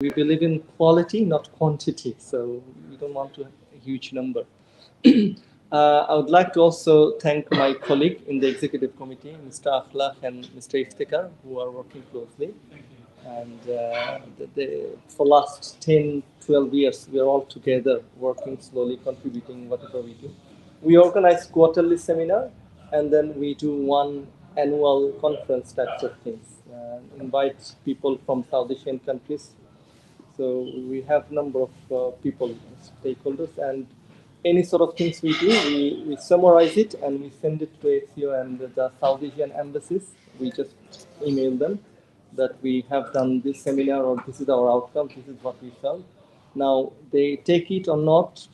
We believe in quality, not quantity. So we don't want to have a huge number. I would like to also thank my colleague in the executive committee, Mr. Akhlaq and Mr. Iftikhar, who are working closely. And for last 10, 12 years, we are all together working slowly, contributing whatever we do. We organize quarterly seminar, and then we do one annual conference types of things. Invite people from South Asian countries. So we have number of people, stakeholders, and any sort of things we do, we summarize it and we send it to ACO and the South Asian embassies. We just email them that we have done this seminar or this is our outcome, this is what we felt. Now they take it or not,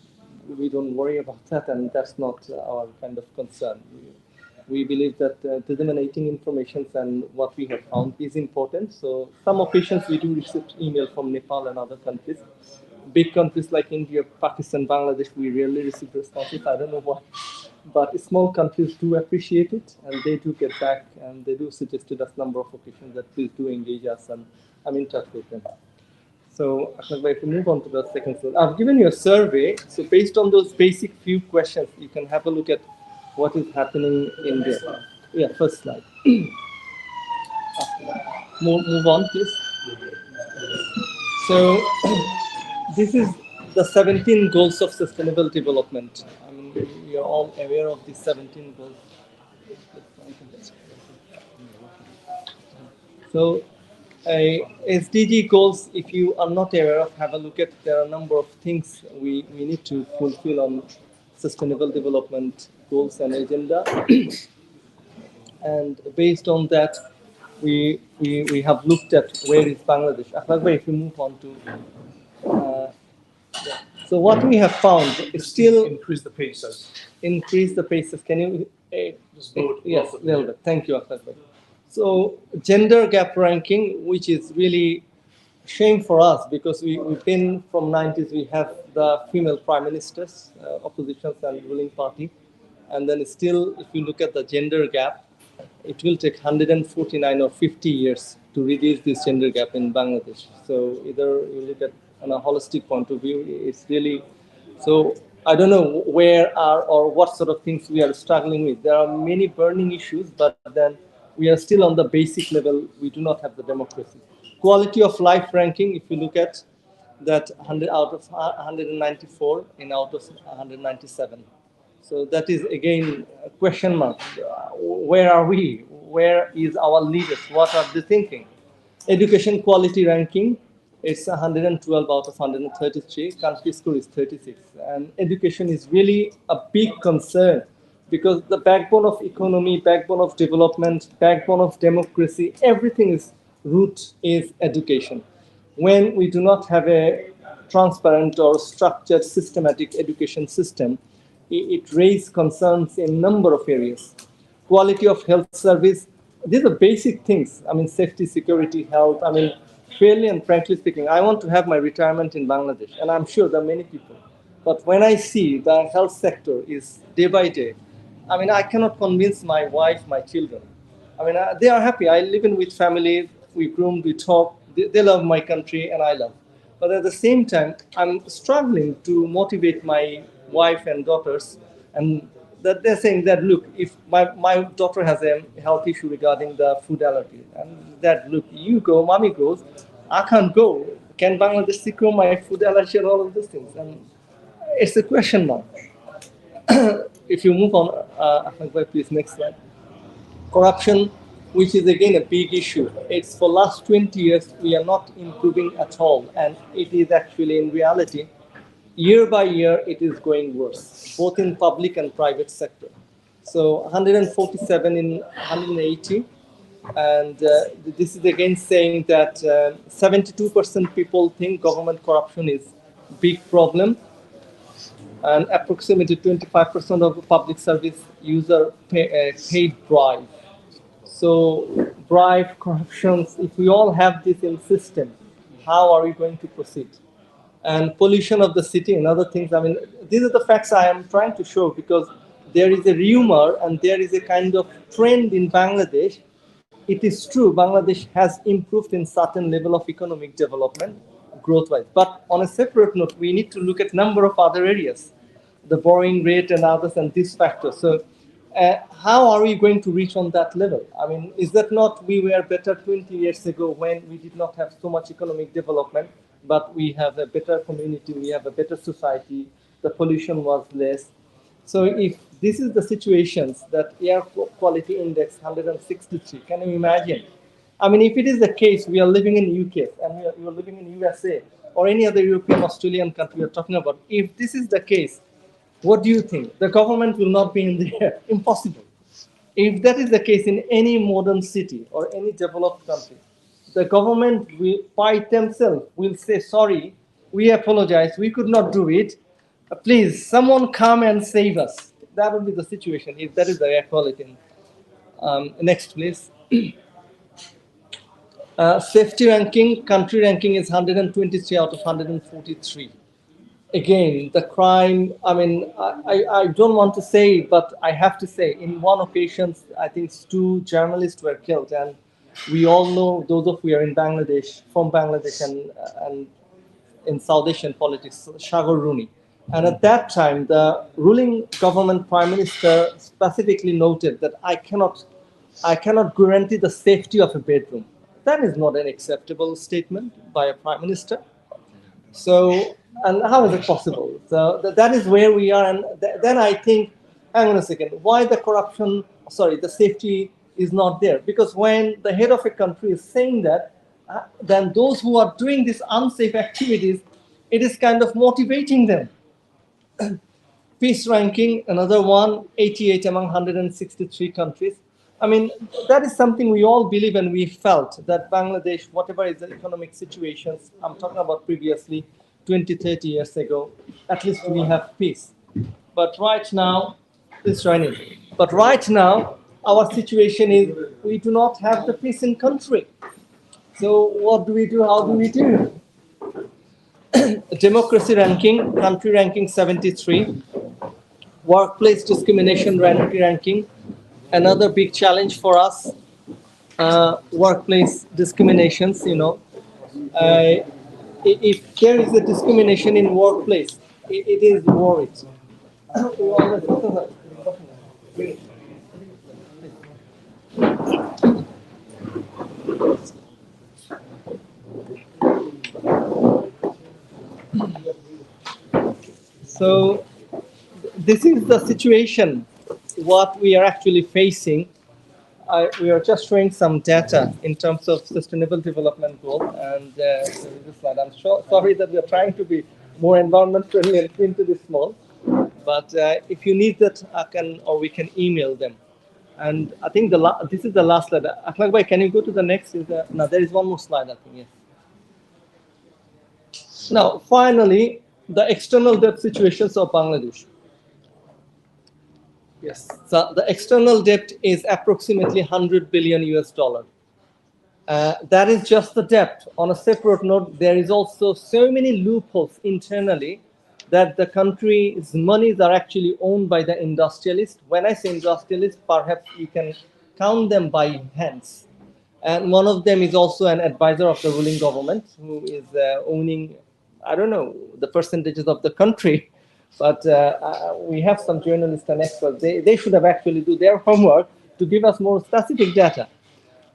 we don't worry about that, and that's not our kind of concern. We believe that disseminating information and what we have found is important. So some occasions we do receive email from Nepal and other countries. Big countries like India, Pakistan, Bangladesh, we rarely receive responses. I don't know why. But small countries do appreciate it, and they do get back, and they do suggest us number of occasions that please do engage us, and I'm in touch with them. So if we move on to the second slide, I've given you a survey. So based on those basic few questions, you can have a look at what is happening in there. Yeah, first slide. Move on, please. So this is the 17 goals of sustainable development. I mean, we are all aware of these 17 goals. So SDG goals, if you are not aware of, have a look at. There are a number of things we need to fulfill on sustainable development goals and agenda. And based on that, we have looked at where is Bangladesh. Akhlaq, if you move on to so what we have found is still increase the paces. Increase the paces. Can you? Just vote. Yes, a little bit. Thank you, Akhlaq. So gender gap ranking, which is really shame for us because we've been from 90s. We have the female prime ministers, oppositions and ruling party, and then still, if you look at the gender gap, it will take 149 or 50 years to reduce this gender gap in Bangladesh. So either you look at on a holistic point of view, it's really so. I don't know where are or what sort of things we are struggling with. There are many burning issues, but then we are still on the basic level. We do not have the democracy. Quality of life ranking, if you look at that 100 out of 194 in out of 197. So that is again a question mark. Where are we? Where is our leaders? What are they thinking? Education quality ranking, it's 112 out of 133. Country score is 36. And education is really a big concern because the backbone of economy, backbone of development, backbone of democracy, everything is root is education. When we do not have a transparent or structured systematic education system, it raises concerns in a number of areas. Quality of health service, these are basic things. I mean, safety, security, health. I mean, fairly and frankly speaking, I want to have my retirement in Bangladesh, and I'm sure there are many people. But when I see the health sector is day by day, I mean, I cannot convince my wife, my children. I mean, they are happy. I live in with family. We groom, we talk. They love my country, and I love. But at the same time, I'm struggling to motivate my wife and daughters, and that they're saying that look, if my daughter has a health issue regarding the food allergy, and that look, you go, mommy goes, I can't go. Can Bangladesh secure my food allergy and all of these things? And it's a question mark. If you move on, please next slide. Corruption, which is again a big issue. It's for last 20 years we are not improving at all, and it is actually in reality year by year it is going worse, both in public and private sector. So 147 in 180, and this is again saying that 72% people think government corruption is a big problem, and approximately 25% of the public service user paid bribe. So bribe, corruptions, if we all have this in system, how are we going to proceed? And pollution of the city and other things. I mean, these are the facts I am trying to show because there is a rumor and there is a kind of trend in Bangladesh. It is true, Bangladesh has improved in certain level of economic development, growth-wise. But on a separate note, we need to look at number of other areas, the borrowing rate and others, and these factors. So how are we going to reach on that level? I mean, is that not we were better 20 years ago when we did not have so much economic development, but we have a better community, we have a better society, the pollution was less. So if this is the situations that air quality index 163, can you imagine? I mean, if it is the case, we are living in UK and you are living in USA or any other European, Australian country we are talking about. If this is the case, what do you think? The government will not be in there. Impossible. If that is the case in any modern city or any developed country, the government will, by themselves, will say, sorry, we apologize, we could not do it. Please, someone come and save us. That would be the situation if that is the air quality. Next, please. Safety ranking, country ranking is 123 out of 143. Again, the crime, I mean, I don't want to say, but I have to say, in one occasion, I think 2 journalists were killed. And we all know, those of we are in Bangladesh, from Bangladesh and in South Asian politics, Sagar Rooney. And at that time, the ruling government prime minister specifically noted that I cannot guarantee the safety of a bedroom. That is not an acceptable statement by a prime minister. So, and how is it possible? So that is where we are. And then I think, hang on a second, why the corruption, sorry, the safety is not there? Because when the head of a country is saying that, then those who are doing these unsafe activities, it is kind of motivating them. Peace ranking, another one, 88 among 163 countries. I mean, that is something we all believe and we felt that Bangladesh, whatever is the economic situations, I'm talking about previously, 20, 30 years ago, at least we have peace. But right now, it's raining. But right now, our situation is we do not have the peace in country. So what do we do? How do we do? Democracy ranking, country ranking 73. Workplace discrimination ranking, another big challenge for us. Workplace discriminations, you know. If there is a discrimination in workplace, it is worried. So this is the situation, what we are actually facing. We are just showing some data in terms of sustainable development goal. And this slide, I'm sorry that we are trying to be more environment friendly and print to this small. But if you need that, I can, or we can email them. And I think this is the last slide. Akhlaq bhai, can you go to the next? No, there is one more slide, I think, yes. Now, finally, the external debt situations of Bangladesh. Yes, so the external debt is approximately 100 billion US dollar. That is just the debt. On a separate note, there is also so many loopholes internally that the country's monies are actually owned by the industrialists. When I say industrialists, perhaps you can count them by hands. And one of them is also an advisor of the ruling government who is owning, I don't know, the percentages of the country. But we have some journalists and experts. They should have actually do their homework to give us more specific data.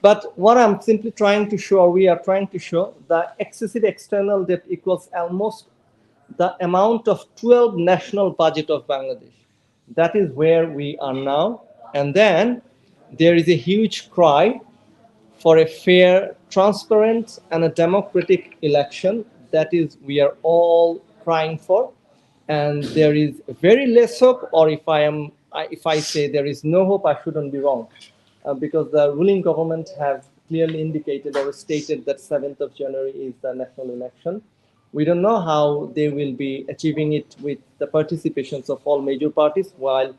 But what I'm simply trying to show, or we are trying to show, the excessive external debt equals almost the amount of 12 national budget of Bangladesh. That is where we are now. And then there is a huge cry for a fair, transparent, and a democratic election. That is, we are all crying for. And there is very less hope, or if I say there is no hope, I shouldn't be wrong. Because the ruling government have clearly indicated or stated that 7th of January is the national election. We don't know how they will be achieving it with the participations of all major parties, while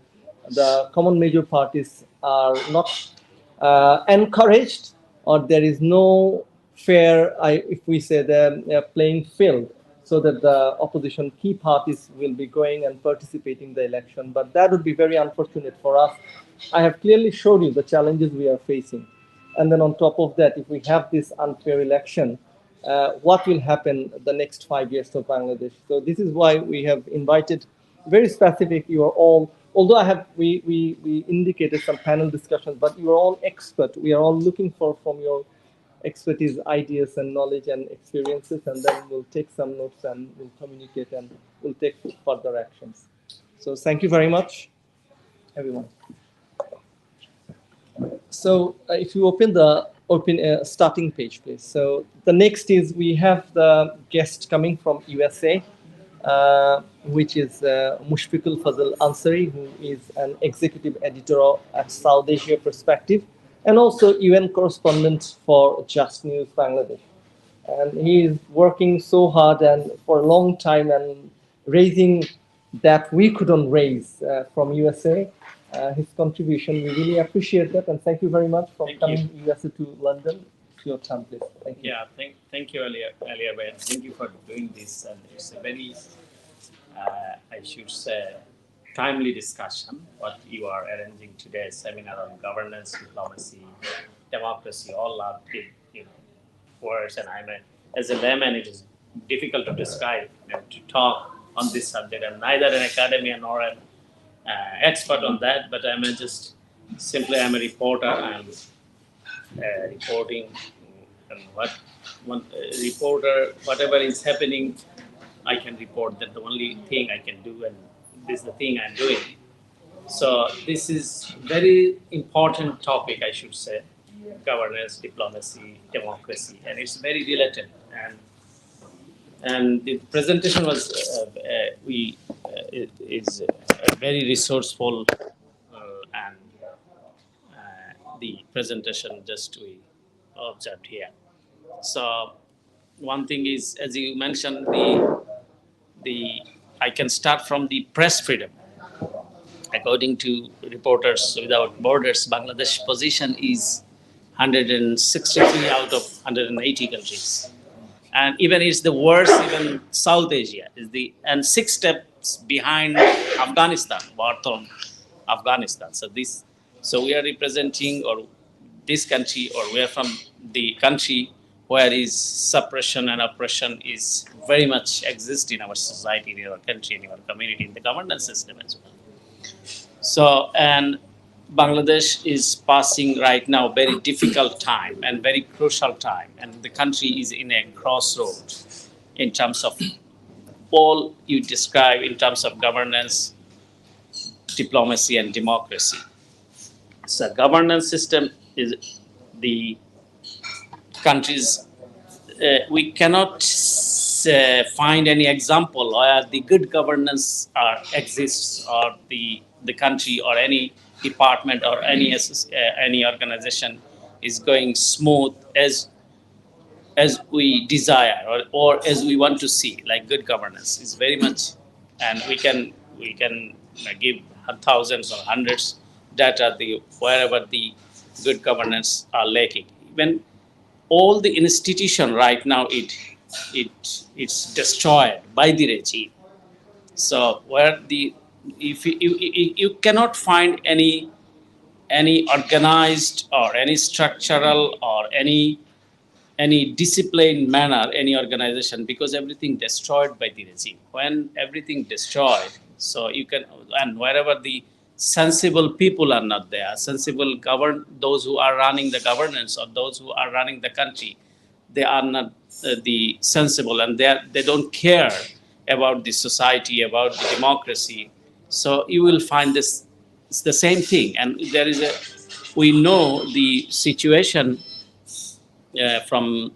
the common major parties are not encouraged, or there is no fair, if we say the playing field, so that the opposition key parties will be going and participating in the election. But that would be very unfortunate for us. I have clearly showed you the challenges we are facing. And then on top of that, if we have this unfair election, what will happen the next 5 years of Bangladesh. So this is why we have invited very specific. You are all, although we indicated some panel discussions, but you are all expert. We are all looking for from your expertise, ideas, and knowledge and experiences, and then we'll take some notes and we'll communicate and we'll take further actions. So thank you very much, everyone. So if you open the starting page, please. So the next is we have the guest coming from USA, which is Mushfiqul Fazal Ansari, who is an executive editor at South Asia Perspective, and also UN correspondent for Just News Bangladesh. And he is working so hard and for a long time and raising that we couldn't raise from USA. His contribution, we really appreciate that, and thank you very much for coming USA to London. To your time, please. Thank you. Yeah, thank you, Alia, and thank you for doing this. And it's a very, I should say, timely discussion. What you are arranging today, a seminar on governance, diplomacy, democracy, all are big, words. And as a layman, it is difficult to describe and to talk on this subject. I'm neither an academician nor an expert on that, but I'm I'm a reporter. I'm reporting, and reporter, whatever is happening, I can report. That the only thing I can do, and this is the thing I'm doing. So this is very important topic, I should say, governance, diplomacy, democracy, and it's very related. And the presentation was is very resourceful, and the presentation just we observed here. So one thing is, as you mentioned, I can start from the press freedom. According to Reporters Without Borders, Bangladesh position is 163 out of 180 countries. And even it's the worst, even South Asia and 6 steps behind Afghanistan, Bartholomew, Afghanistan. So we are representing this country, or we are from the country where is suppression and oppression is very much exist in our society, in our country, in our community, in the governance system as well. So, and Bangladesh is passing right now very difficult time and very crucial time, and the country is in a crossroad in terms of all you describe in terms of governance, diplomacy, and democracy. So, governance system is the countries. We cannot find any example where the good governance exists, or the country or any department or any organization is going smooth as we desire or as we want to see. Like good governance is very much, and we can give thousands or hundreds data wherever the good governance are lacking. Even all the institution right now it's destroyed by the regime. So where if you cannot find any organized or any structural or any disciplined manner, any organization, because everything destroyed by the regime. When everything destroyed, so you can, and wherever the sensible people are not there, sensible those who are running the governance or those who are running the country, they are not the sensible, and they don't care about the society, about the democracy. So you will find this, it's the same thing. And we know the situation from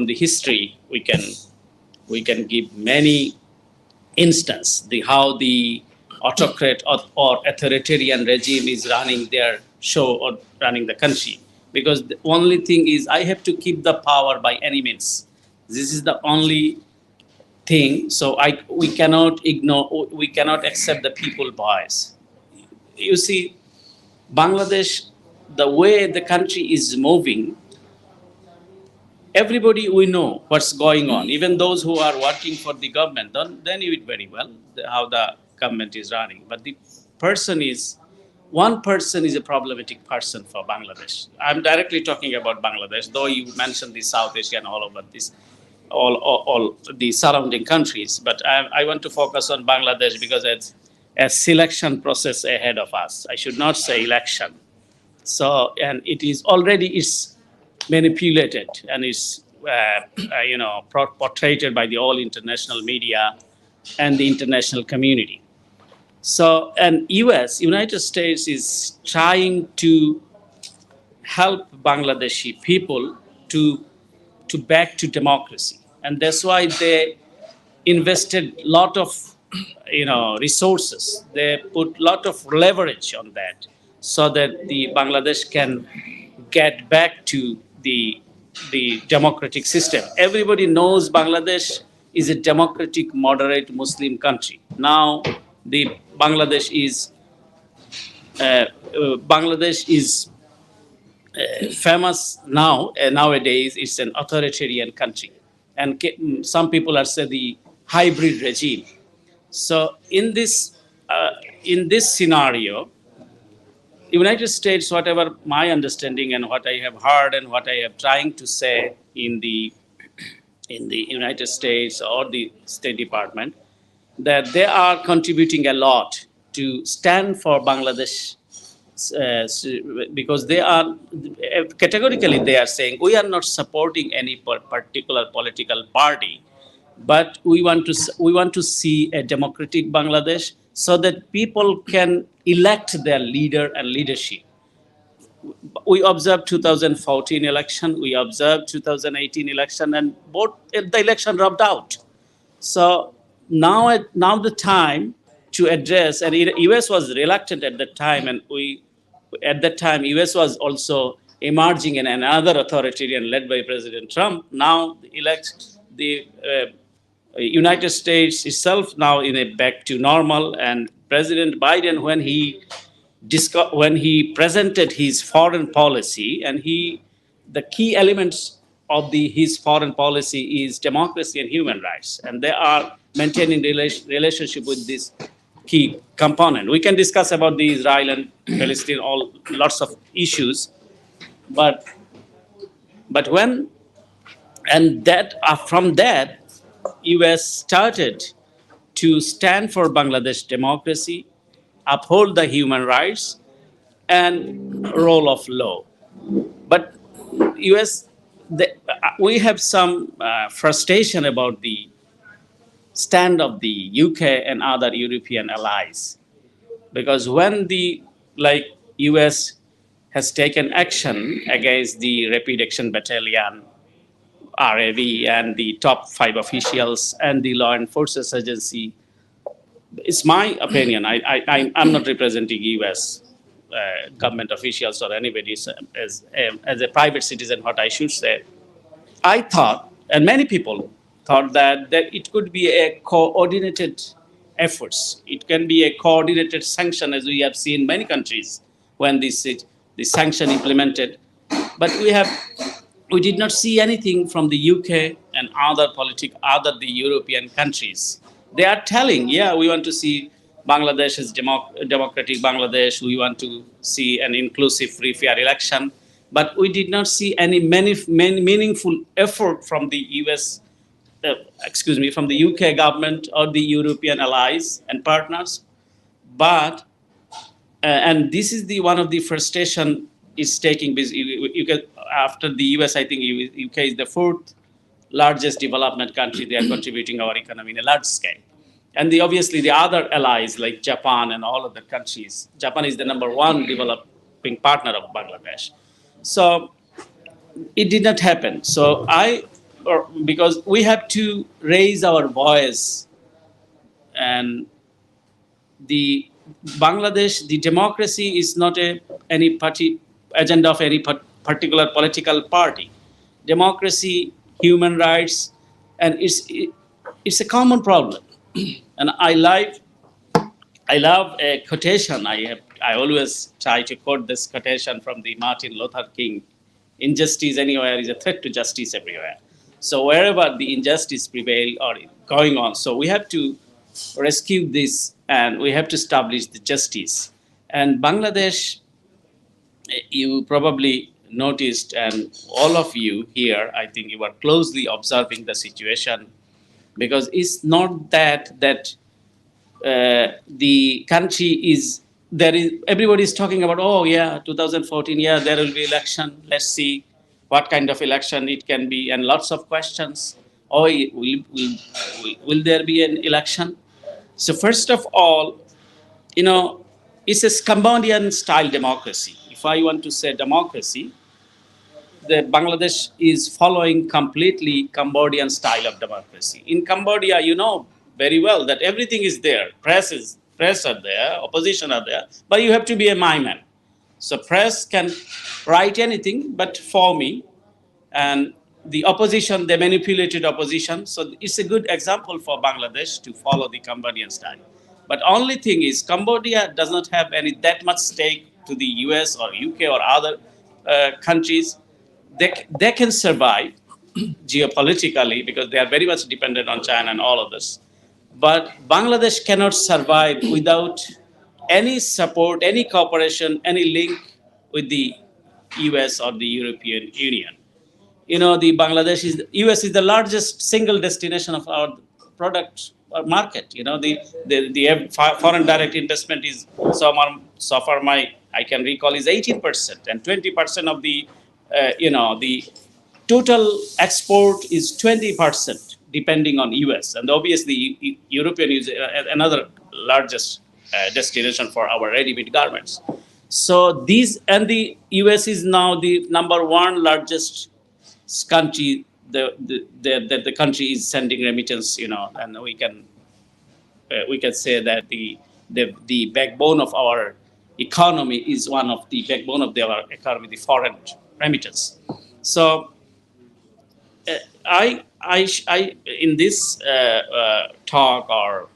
the history. We can give many instances how the autocrat or authoritarian regime is running their show or running the country. Because the only thing is, I have to keep the power by any means. This is the only thing. So we cannot ignore, we cannot accept the people bias. You see, Bangladesh, the way the country is moving, everybody we know what's going on. Even those who are working for the government, they knew it very well, how the government is running. But the person is, one person is a problematic person for Bangladesh. I'm directly talking about Bangladesh, though you mentioned the South Asia and all over this, all the surrounding countries. But I want to focus on Bangladesh because it's a selection process ahead of us. I should not say election. So, and it is already is manipulated and is, portrayed by the all international media and the international community. So, and United States is trying to help Bangladeshi people to back to democracy, and that's why they invested a lot of resources. They put a lot of leverage on that, so that the Bangladesh can get back to the democratic system. Everybody knows Bangladesh is a democratic, moderate Muslim country. Now, the Bangladesh is famous now. Nowadays, it's an authoritarian country, and some people are say the hybrid regime. So, in this scenario, United States, whatever my understanding and what I have heard and what I am trying to say in the United States or the State Department, that they are contributing a lot to stand for Bangladesh, because they are categorically they are saying we are not supporting any particular political party, but we want to see a democratic Bangladesh so that people can elect their leader and leadership. We observed 2014 election, we observed 2018 election, and both the election rubbed out. So now the time to address, and US was reluctant at that time, and at that time US was also emerging in another authoritarian led by President Trump. Now the United States itself now in a back to normal, and President Biden, when he presented his foreign policy, and the key elements of his foreign policy is democracy and human rights, and they are maintaining relationship with this key component. We can discuss about the Israel and Palestine, lots of issues, but when and that from that, US started to stand for Bangladesh democracy, uphold the human rights, and rule of law. But we have some frustration about the stand of the UK and other European allies, because when US has taken action against the Rapid Action Battalion, RAV, and the top 5 officials and the law enforcement agency, it's my opinion. I'm not representing US government officials or anybody as a private citizen. What I should say, I thought, and many people thought that it could be a coordinated efforts. It can be a coordinated sanction, as we have seen many countries when the sanction implemented. But we did not see anything from the UK and other the European countries. They are telling, we want to see Bangladesh as democratic Bangladesh. We want to see an inclusive, free, fair election. But we did not see any meaningful effort from the from the UK government or the European allies and partners. But and this is one of the frustration is taking. After the US, I think UK is the 4th largest development country. They are contributing our economy in a large scale. And obviously the other allies like Japan and all other countries. Japan is the number 1 developing partner of Bangladesh. So it did not happen. So because we have to raise our voice, and the Bangladesh, the democracy is not any party agenda of any particular political party. Democracy, human rights, and it's a common problem. And I love a quotation. I always try to quote this quotation from the Martin Luther King: "Injustice anywhere is a threat to justice everywhere." So wherever the injustice prevail or going on, so we have to rescue this, and we have to establish the justice. And Bangladesh, you probably noticed, and all of you here, I think you are closely observing the situation, because it's not that the country is there is everybody is talking about, oh yeah, 2014, yeah, there will be election, let's see what kind of election it can be, and lots of questions. Oh, will there be an election? So first of all, it's a Cambodian style democracy. If I want to say democracy, the Bangladesh is following completely Cambodian style of democracy. In Cambodia, you know very well that everything is there. Press are there, opposition are there, but you have to be a mimer. So press can write anything, but for me, and the opposition, the manipulated opposition. So it's a good example for Bangladesh to follow the Cambodian style. But only thing is, Cambodia does not have any that much stake to the US or UK or other countries. They can survive geopolitically because they are very much dependent on China and all of this. But Bangladesh cannot survive without any support, any cooperation, any link with the US or the European Union. The Bangladesh is US is the largest single destination of our product market. The foreign direct investment is so far I can recall is 18%, and 20% of the the total export is 20%, depending on US, and obviously European is another largest destination for our ready-made garments. So the US is now the number one largest country. The country is sending remittance, and we can say that the backbone of our economy is one of the backbone of our economy, the foreign remittance. So I in this talk, or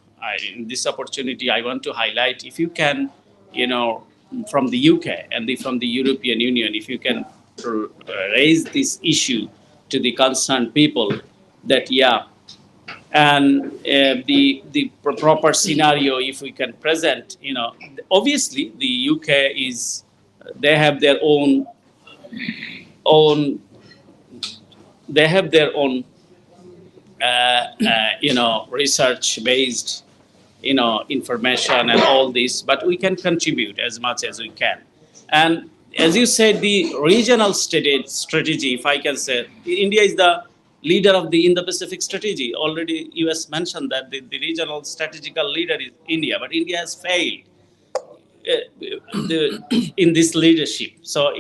in this opportunity, I want to highlight, if you can, from the UK and from the European Union, if you can raise this issue to the concerned people, that and the proper scenario, if we can present, obviously the UK they have their own research based information and all this, but we can contribute as much as we can. And as you said, the regional strategy, if I can say, India is the leader of the Indo-Pacific strategy. Already US mentioned that the regional strategical leader is India, but India has failed in this leadership. So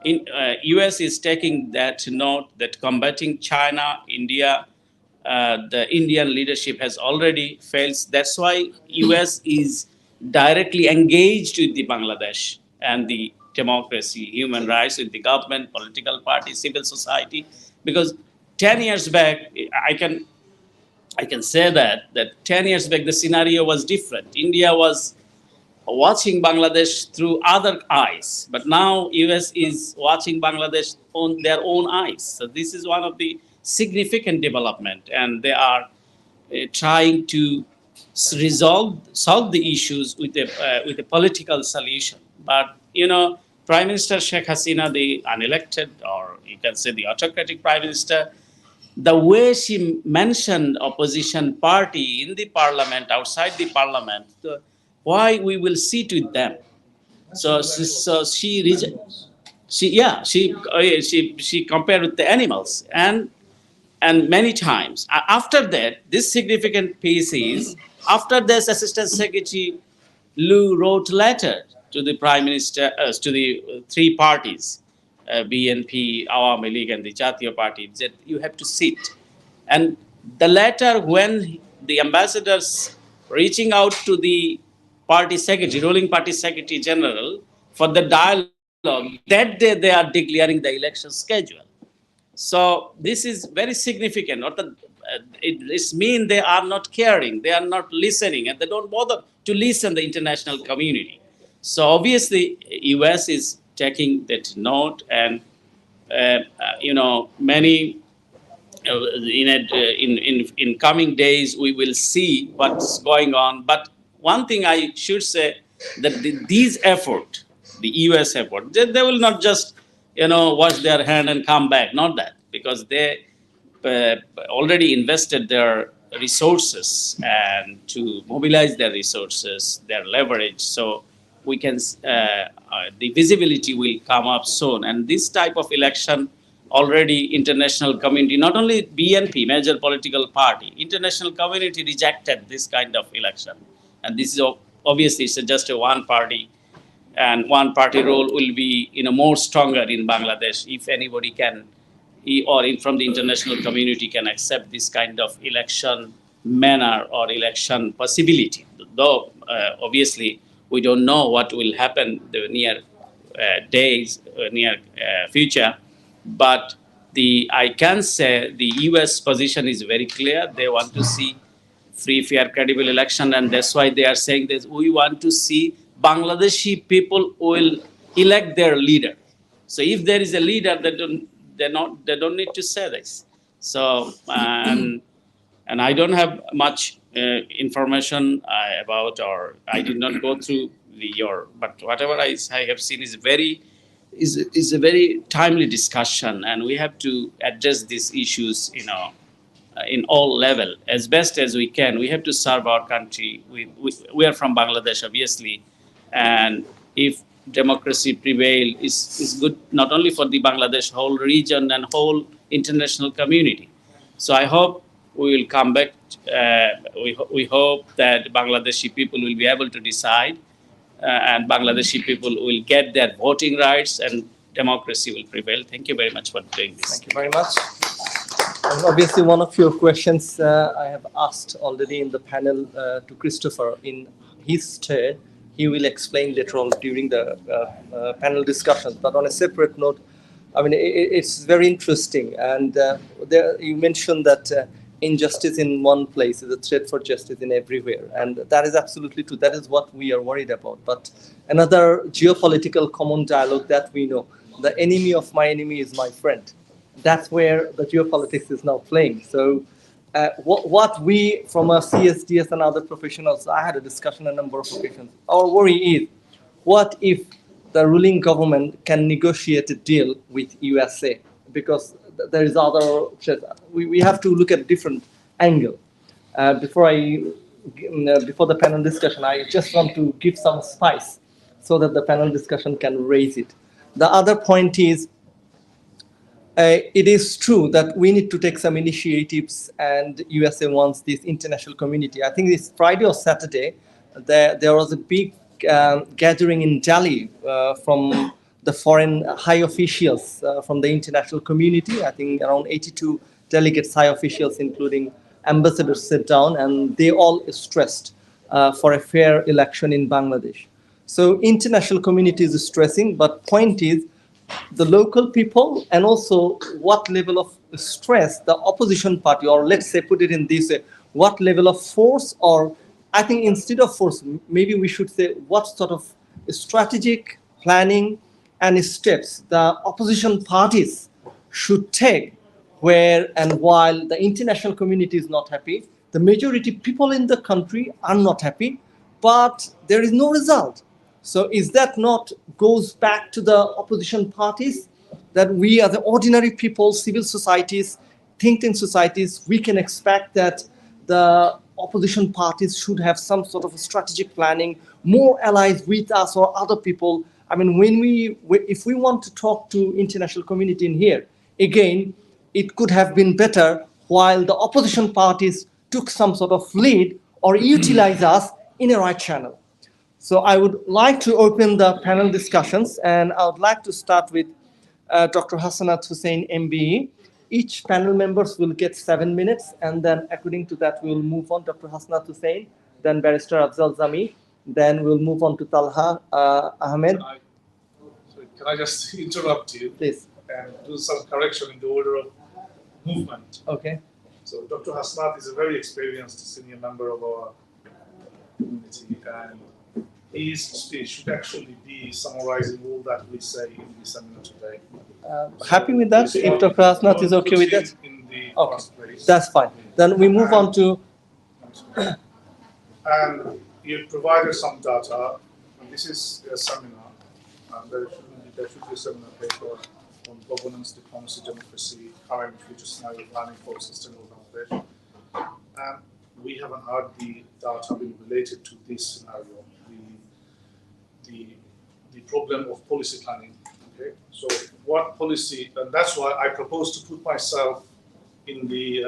US is taking that note that combating China, India, the Indian leadership has already failed. That's why US is directly engaged with the Bangladesh and the democracy, human rights, with the government, political parties, civil society. Because 10 years back, I can say that 10 years back the scenario was different. India was watching Bangladesh through other eyes, but now US is watching Bangladesh on their own eyes. So this is one of the significant development, and they are trying to solve the issues with a political solution. But Prime Minister Sheikh Hasina, the unelected, or you can say the autocratic Prime Minister, the way she mentioned opposition party in the parliament, outside the parliament, why we will sit with them. So she compared with the animals, and many times after that, this significant piece is, after this, Assistant Secretary Liu wrote letter to the Prime Minister, to the three parties, BNP, Awami League, and the Jatiya Party, that you have to sit. And the letter, when the ambassadors reaching out to the party secretary, ruling party secretary general, for the dialogue, that day they are declaring the election schedule. So this is very significant. It means they are not caring, they are not listening, and they don't bother to listen the international community. So obviously, US is taking that note, and many in coming days we will see what's going on. But one thing I should say, that these effort, the US effort, they will not just, wash their hand and come back. Not that, because they already invested their resources and to mobilize their resources, their leverage. So we can, the visibility will come up soon. And this type of election, already international community, not only BNP, major political party, international community rejected this kind of election. And this is obviously it's just a one party, and one party role will be more stronger in Bangladesh if anybody can, from the international community can accept this kind of election manner or election possibility. Though obviously we don't know what will happen the near days, near future, but I can say the US position is very clear. They want to see free, fair, credible election, and that's why they are saying that we want to see Bangladeshi people will elect their leader. So if there is a leader, they don't need to say this. So and I don't have much information about, or I did not go through but whatever I have seen is a very timely discussion, and we have to address these issues, in all level as best as we can. We have to serve our country. We are from Bangladesh, obviously, and if democracy prevail is good not only for the Bangladesh whole region and whole international community. So I hope we will come back. We hope that Bangladeshi people will be able to decide, and Bangladeshi people will get their voting rights, and democracy will prevail. Thank you very much for doing this. Thank you very much. And obviously, one of your questions I have asked already in the panel to Christopher. In his turn, he will explain later on during the panel discussion. But on a separate note, I mean, it's very interesting. And you mentioned that injustice in one place is a threat for justice in everywhere. And that is absolutely true. That is what we are worried about. But another geopolitical common dialogue that we know, the enemy of my enemy is my friend. That's where the geopolitics is now playing. So what we, from a CSDS and other professionals, I had a discussion a number of occasions. Our worry is, what if the ruling government can negotiate a deal with USA? Because there is other, we have to look at a different angle. Before the panel discussion, I just want to give some spice so that the panel discussion can raise it. The other point is, it is true that we need to take some initiatives, and USA wants this international community. I think it's Friday or Saturday, there was a big gathering in Delhi from the foreign high officials from the international community. I think around 82 delegates, high officials, including ambassadors, sit down, and they all stressed for a fair election in Bangladesh. So international community is stressing, but point is, the local people, and also what level of stress the opposition party, or let's say put it in this way, what level of force, or I think instead of force, maybe we should say what sort of strategic planning and steps the opposition parties should take where and while the international community is not happy, the majority people in the country are not happy, but there is no result. So is that not goes back to the opposition parties, that we as the ordinary people, civil societies, think tank societies, we can expect that the opposition parties should have some sort of a strategic planning, more allies with us or other people. I mean, if we want to talk to international community in here, again, it could have been better while the opposition parties took some sort of lead or utilize us in a right channel. So I would like to open the panel discussions, and I would like to start with Dr. Hassanat Hussain, MBE. Each panel members will get 7 minutes, and then according to that, we will move on. Dr. Hassanat Hussain, then Barrister Afzal Zami, then we'll move on to Talha Ahmed. Can I just interrupt you? Please. And do some correction in the order of movement. Okay. So Dr. Hassanat is a very experienced senior member of our community, and his speech should actually be summarizing all that we say in the seminar today. Happy with that? If Dr. Hassanat is okay with that? In the Okay, first place. that's fine. Then we move on to... And you provided some data this is a seminar. There should be a seminar paper on governance, diplomacy, democracy, current and future scenario planning for a sustainable Bangladesh. And we haven't heard the data being related to this scenario, the problem of policy planning. Okay, so what policy, and that's why I propose to put myself in the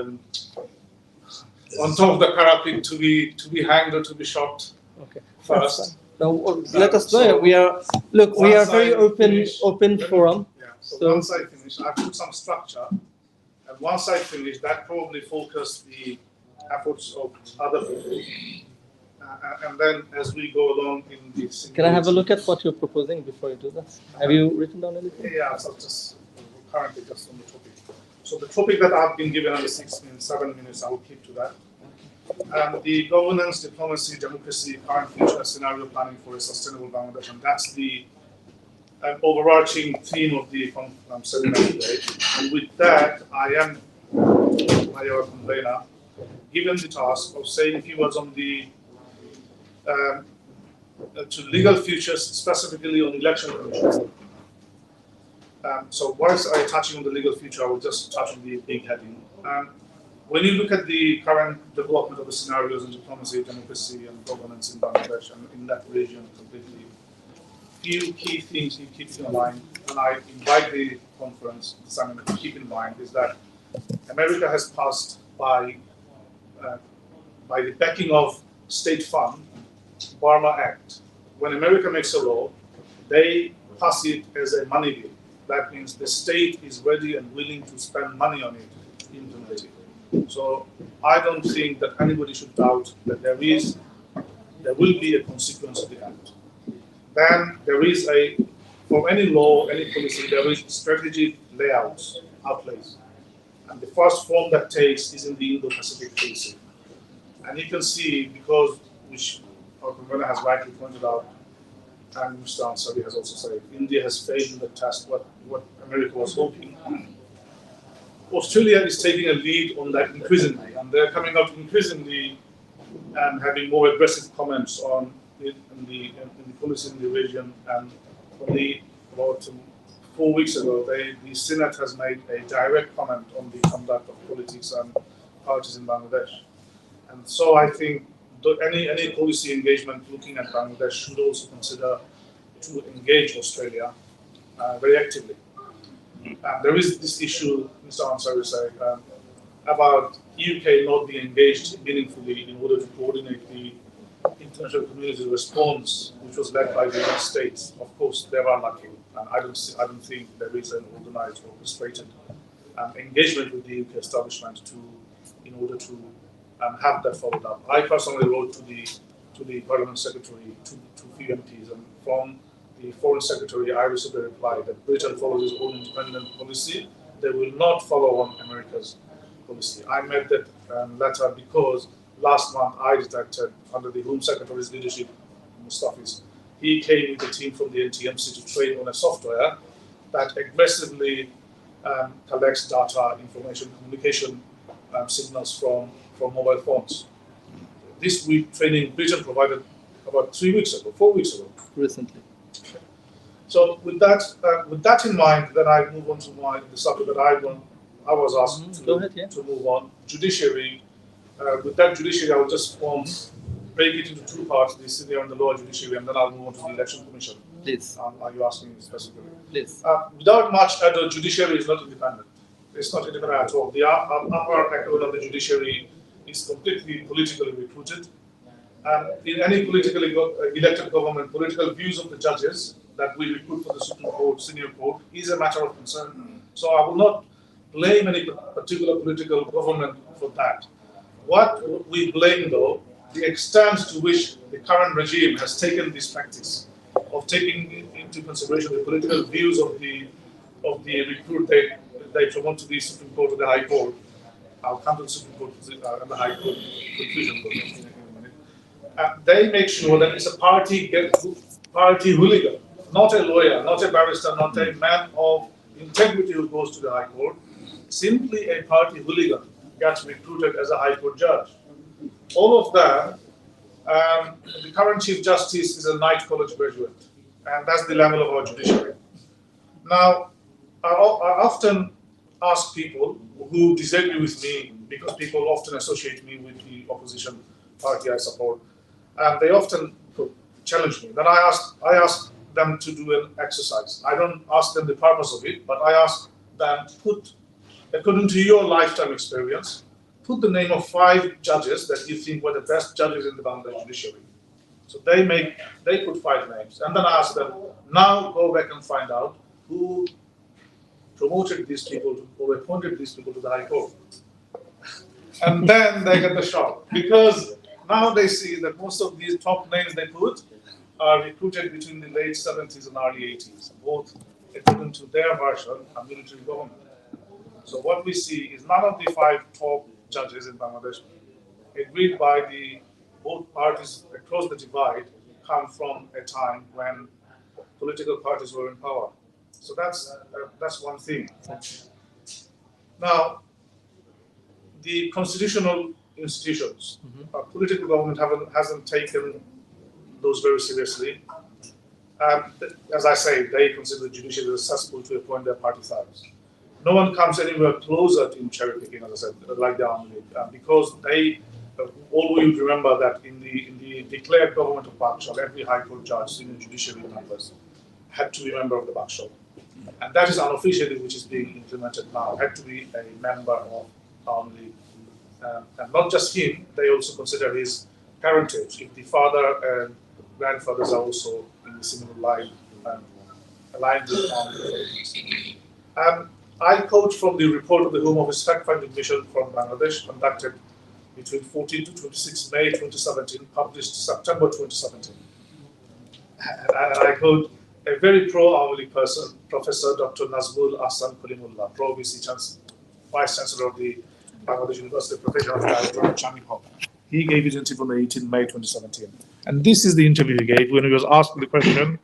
on top of the parapet to be hanged or to be shot Okay. first. Now, let us know. We are very open Let me- forum. Yeah. So, So- once I finish, I put some structure, and once I finish, that probably focus the efforts of other people, and then as we go along in this. Can I have a look at what you're proposing before you do this? Have you written down anything? Yeah, so just currently just on the topic. So the topic that I've been given on the 7 minutes, I will keep to that. The governance, diplomacy, democracy, current future scenario planning for a sustainable Bangladesh, and that's the overarching theme of the seminar today. And with that, I am, our convener, given the task of saying a few words on the to legal futures, specifically on election commission. So whilst I'm touching on the legal future, I will just touch on the big heading. When you look at the current development of the scenarios in diplomacy, democracy, and governance in Bangladesh and in that region completely, few key things you keep in mind when I invite the conference, the seminar, to keep in mind is that America has passed by the backing of state fund, Burma Act. When America makes a law, they pass it as a money bill. That means the state is ready and willing to spend money on it to implement it. So I don't think that anybody should doubt that there will be a consequence of the act. Then there is for any law, any policy, there is strategic layouts, outlays. And the first form that takes is in the Indo-Pacific basin. And you can see, because, which our convener has rightly pointed out, and Mr. Ansari has also said, India has failed in the test what America was hoping. Australia is taking a lead on that increasingly, and they're coming out increasingly and having more aggressive comments on the policy in the region. And only about 4 weeks ago, the Senate has made a direct comment on the conduct of politics and parties in Bangladesh. And so I think any policy engagement looking at Bangladesh should also consider to engage Australia very actively. There is this issue, Mr. Ansari said, about UK not being engaged meaningfully in order to coordinate the international community response, which was led by the United States. Of course, they are lacking, and I don't think there is an organized, orchestrated engagement with the UK establishment in order to have that followed up. I personally wrote to the Parliament Secretary, to few MPs, and from the Foreign Secretary, I received a reply that Britain follows its own independent policy. They will not follow on America's policy. I made that letter because last month I detected, under the Home Secretary's leadership in his office, he came with a team from the NTMC to train on a software that aggressively collects data, information, communication signals from mobile phones. This week training Britain provided about 4 weeks ago. Recently. So with that in mind, then I move on to the subject that I was asked to move on. Judiciary. With that judiciary, I will just break it into two parts: the senior and the lower judiciary, and then I'll move on to the election commission. Please. Are you asking me specifically? Please. Without much ado, judiciary is not independent. It's not independent at all. The upper echelon of the judiciary is completely politically recruited. In any politically elected government, political views of the judges that we recruit for the Supreme Court, Senior Court, is a matter of concern. So I will not blame any particular political government for that. What we blame, though, the extent to which the current regime has taken this practice of taking into consideration the political views of the recruit they promote to the Supreme Court or the High Court. I'll come to the Supreme Court and the High Court conclusion in a minute. They make sure that it's a party hooligan, not a lawyer, not a barrister, not a man of integrity who goes to the High Court. Simply a party hooligan gets recruited as a High Court judge. All of that The current Chief Justice is a Knight College graduate, and that's the level of our judiciary. Now, I often ask people who disagree with me, because people often associate me with the opposition party I support, and they often challenge me. Then I ask them to do an exercise. I don't ask them the purpose of it, but I ask them, put, according to your lifetime experience, put the name of 5 judges that you think were the best judges in the Bangladesh judiciary. So they put 5 names, and then I ask them, now go back and find out who promoted these people or appointed these people to the High Court. And then they get the shock, because now they see that most of these top names they put are recruited between the late 70s and early 80s, both according to their version a military government. So what we see is none of the 5 top judges in Bangladesh, agreed by both parties across the divide, come from a time when political parties were in power. So that's one thing. Now, the constitutional institutions, political government hasn't taken those very seriously. As I say, they consider the judiciary accessible to appoint their party thugs. No one comes anywhere closer to cherry picking, as I said, like the Army League, because they all we remember that in the declared government of Bakshal, every High Court judge, senior judiciary members, had to be a member of the Bakshal. And that is unofficially which is being implemented now, had to be a member of Army League. And not just him, they also consider his parentage, if the father and grandfathers are also in the similar line, aligned with Army League. I quote from the report of the Home Office fact-finding mission from Bangladesh, conducted between 14 to 26 May 2017, published September 2017. And I quote a very pro-Awali League person, Professor Dr. Nazmul Ahsan Kalimullah, Pro-VC Vice Chancellor of the Bangladesh University Professional Director of Changi Hall. He gave his interview on 18 May 2017. And this is the interview he gave when he was asked the question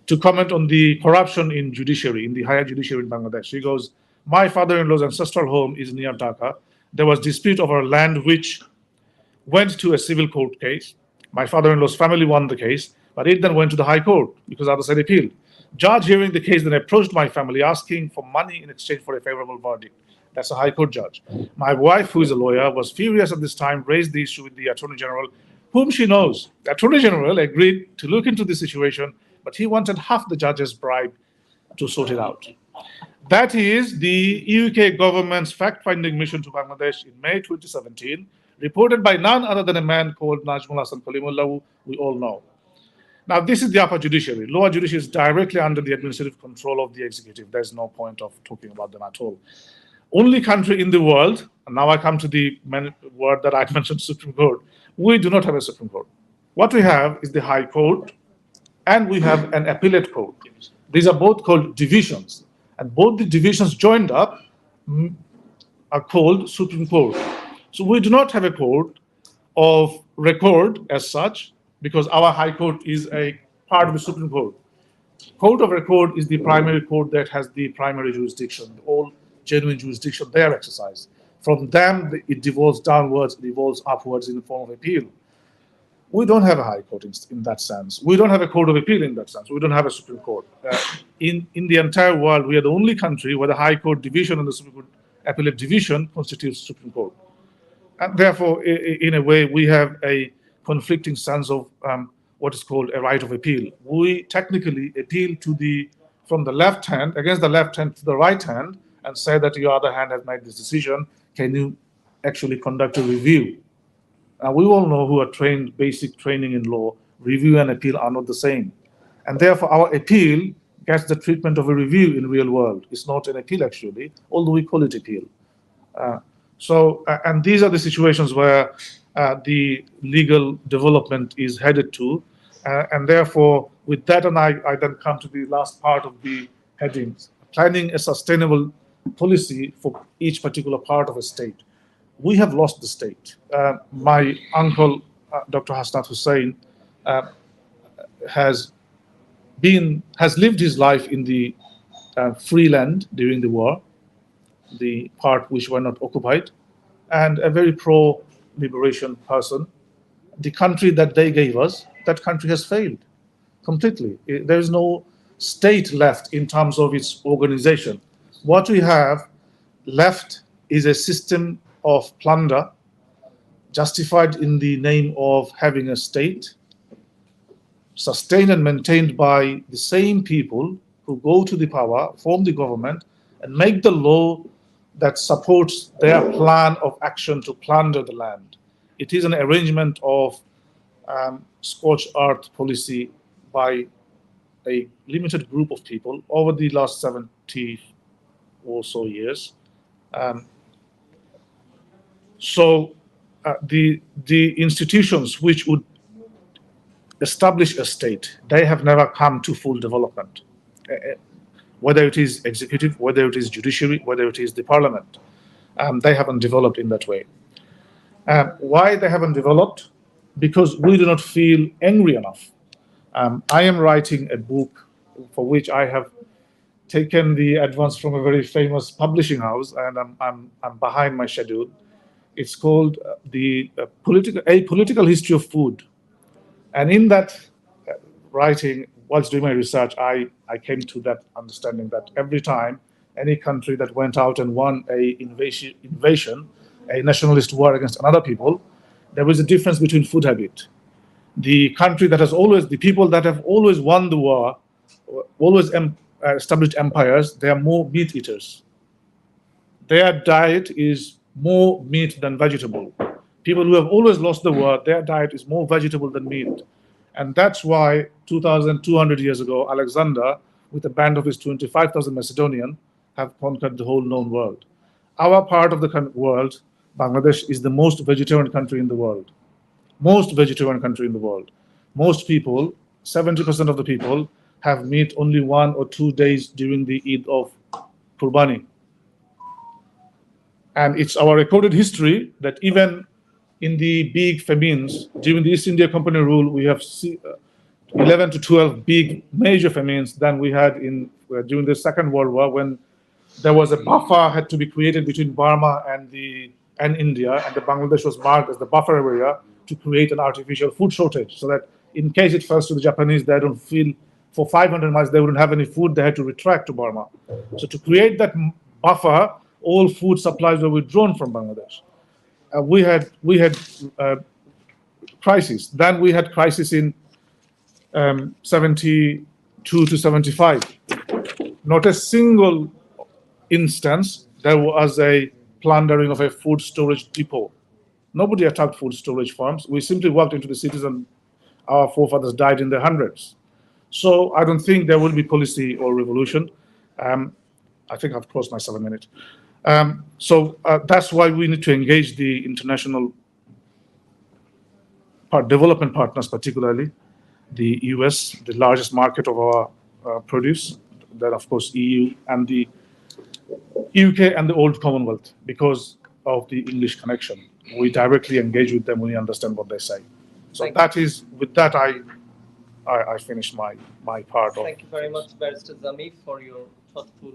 to comment on the corruption in judiciary, in the higher judiciary in Bangladesh. He goes, my father-in-law's ancestral home is near Dhaka. There was dispute over land which went to a civil court case. My father-in-law's family won the case, but it then went to the High Court because other side appealed. Judge hearing the case then approached my family asking for money in exchange for a favorable verdict. That's a High Court judge. My wife, who is a lawyer, was furious at this time, raised the issue with the Attorney General, whom she knows. The Attorney General agreed to look into the situation, but he wanted half the judge's bribe to sort it out. That is the UK government's fact-finding mission to Bangladesh in May 2017, reported by none other than a man called Nazmul Ahsan Kalimullah, who we all know. Now, this is the upper judiciary. Lower judiciary is directly under the administrative control of the executive. There's no point of talking about them at all. Only country in the world, and now I come to the word that I mentioned, Supreme Court, we do not have a Supreme Court. What we have is the High Court, and we have an appellate court. These are both called divisions, and both the divisions joined up are called Supreme Court. So we do not have a court of record as such, because our High Court is a part of the Supreme Court. Court of record is the primary court that has the primary jurisdiction, all genuine jurisdiction there exercised. From them, it devolves downwards, it evolves upwards in the form of appeal. We don't have a High Court in that sense. We don't have a Court of Appeal in that sense. We don't have a Supreme Court. In the entire world, we are the only country where the High Court division and the Supreme Court appellate division constitutes Supreme Court. And therefore, in a way, we have a conflicting sense of what is called a right of appeal. We technically appeal from the left hand, against the left hand to the right hand, and say that your other hand has made this decision. Can you actually conduct a review? We all know who are trained, basic training in law, review and appeal are not the same. And therefore, our appeal gets the treatment of a review in real world. It's not an appeal, actually, although we call it appeal. And these are the situations where the legal development is headed to. And therefore, with that, and I then come to the last part of the headings, planning a sustainable policy for each particular part of a state. We have lost the state. My uncle, Dr. Hasnat Hussain, has lived his life in the free land during the war, the part which were not occupied, and a very pro-liberation person. the country that they gave us, that country has failed completely. There is no state left in terms of its organization. What we have left is a system of plunder justified in the name of having a state, sustained and maintained by the same people who go to the power, form the government, and make the law that supports their plan of action to plunder the land. It is an arrangement of scorched earth policy by a limited group of people over the last 70 or so years. The institutions which would establish a state, they have never come to full development. Whether it is executive, whether it is judiciary, whether it is the parliament, they haven't developed in that way. Why they haven't developed? Because we do not feel angry enough. I am writing a book for which I have taken the advance from a very famous publishing house, and I'm behind my schedule. It's called A Political History of Food. And in that writing, whilst doing my research, I came to that understanding that every time any country that went out and won a invasion, a nationalist war against another people, there was a difference between food habit. The country that has always, the people that have always won the war, always established empires, they are more meat eaters. Their diet is more meat than vegetable. People who have always lost the war, their diet is more vegetable than meat. And that's why 2,200 years ago, Alexander, with a band of his 25,000 Macedonians, have conquered the whole known world. Our part of the world, Bangladesh, is the most vegetarian country in the world. Most vegetarian country in the world. Most people, 70% of the people, have meat only 1 or 2 days during the Eid of Qurbani. And it's our recorded history that even in the big famines, during the East India Company rule, we have 11 to 12 big major famines than we had during the Second World War, when there was a buffer had to be created between Burma and India, and the Bangladesh was marked as the buffer area to create an artificial food shortage, so that in case it falls to the Japanese, they don't feel for 500 miles they wouldn't have any food, they had to retract to Burma. So to create that buffer, all food supplies were withdrawn from Bangladesh. We had crisis. Then we had crisis in 72 to 75. Not a single instance there was a plundering of a food storage depot. Nobody attacked food storage farms. We simply walked into the cities and our forefathers died in their hundreds. So I don't think there will be policy or revolution. I think I've crossed my 7 minutes. So that's why we need to engage the international development partners, particularly the US, the largest market of our produce, then of course EU and the UK and the old Commonwealth, because of the English connection. We directly engage with them when we understand what they say. So that is, with that I finished my part. Thank you very much, Barrister Zamif, for your thoughtful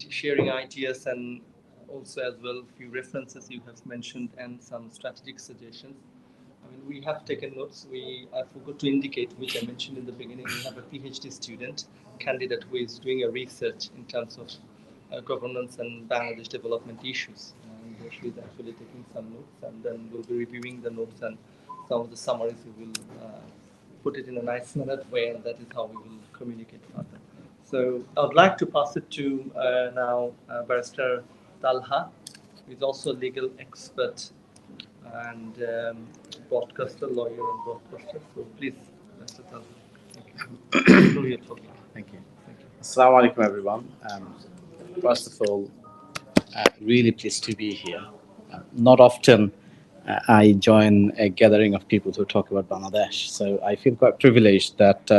sharing ideas, and also as well a few references you have mentioned and some strategic suggestions. We have taken notes. I forgot to indicate, which I mentioned in the beginning, we have a PhD student candidate who is doing a research in terms of governance and Bangladesh development issues. And she's actually taking some notes, and then we'll be reviewing the notes and some of the summaries. We will put it in a nice mannered way, and that is how we will communicate further. So I would like to pass it to now Barrister Talha, who is also a legal expert and broadcaster, lawyer and broadcaster. So please, Barrister Talha. Thank you. Assalamu alaikum, everyone. First of all, really pleased to be here. Not often I join a gathering of people who talk about Bangladesh, so I feel quite privileged that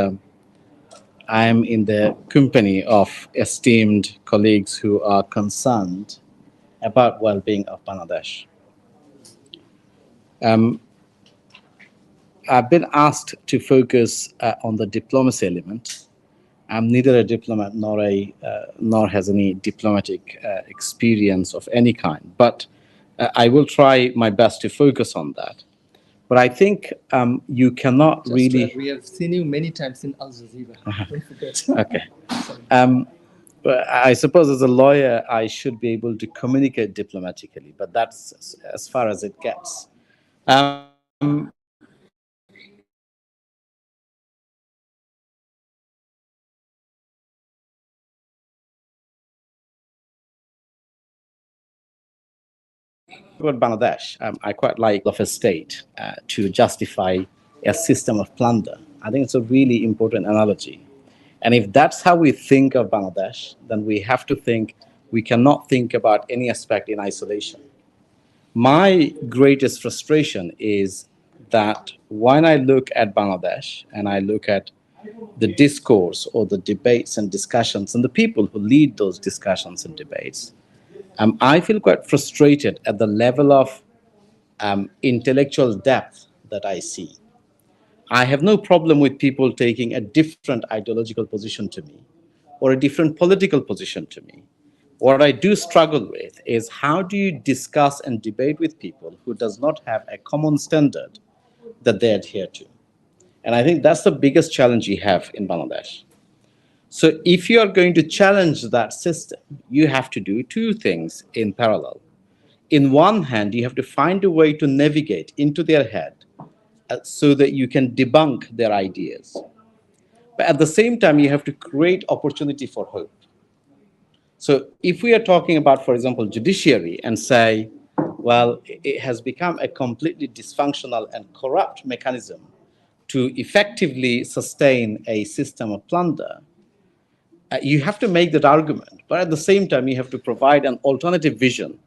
I am in the company of esteemed colleagues who are concerned about well-being of Bangladesh. I've been asked to focus on the diplomacy element. I'm neither a diplomat nor has any diplomatic experience of any kind. But I will try my best to focus on that. But I think you cannot Just really. we have seen you many times in Al Jazeera. Don't forget. Okay. But I suppose as a lawyer, I should be able to communicate diplomatically, but that's as far as it gets. About Bangladesh, I quite like of a state to justify a system of plunder. I think it's a really important analogy. And if that's how we think of Bangladesh, then we have to think we cannot think about any aspect in isolation. My greatest frustration is that when I look at Bangladesh and I look at the discourse or the debates and discussions and the people who lead those discussions and debates, I feel quite frustrated at the level of intellectual depth that I see. I have no problem with people taking a different ideological position to me or a different political position to me. What I do struggle with is how do you discuss and debate with people who does not have a common standard that they adhere to? And I think that's the biggest challenge you have in Bangladesh. So if you are going to challenge that system, you have to do two things in parallel. In one hand, you have to find a way to navigate into their head so that you can debunk their ideas. But at the same time, you have to create opportunity for hope. So if we are talking about, for example, judiciary and say, well, it has become a completely dysfunctional and corrupt mechanism to effectively sustain a system of plunder, you have to make that argument. But at the same time, you have to provide an alternative vision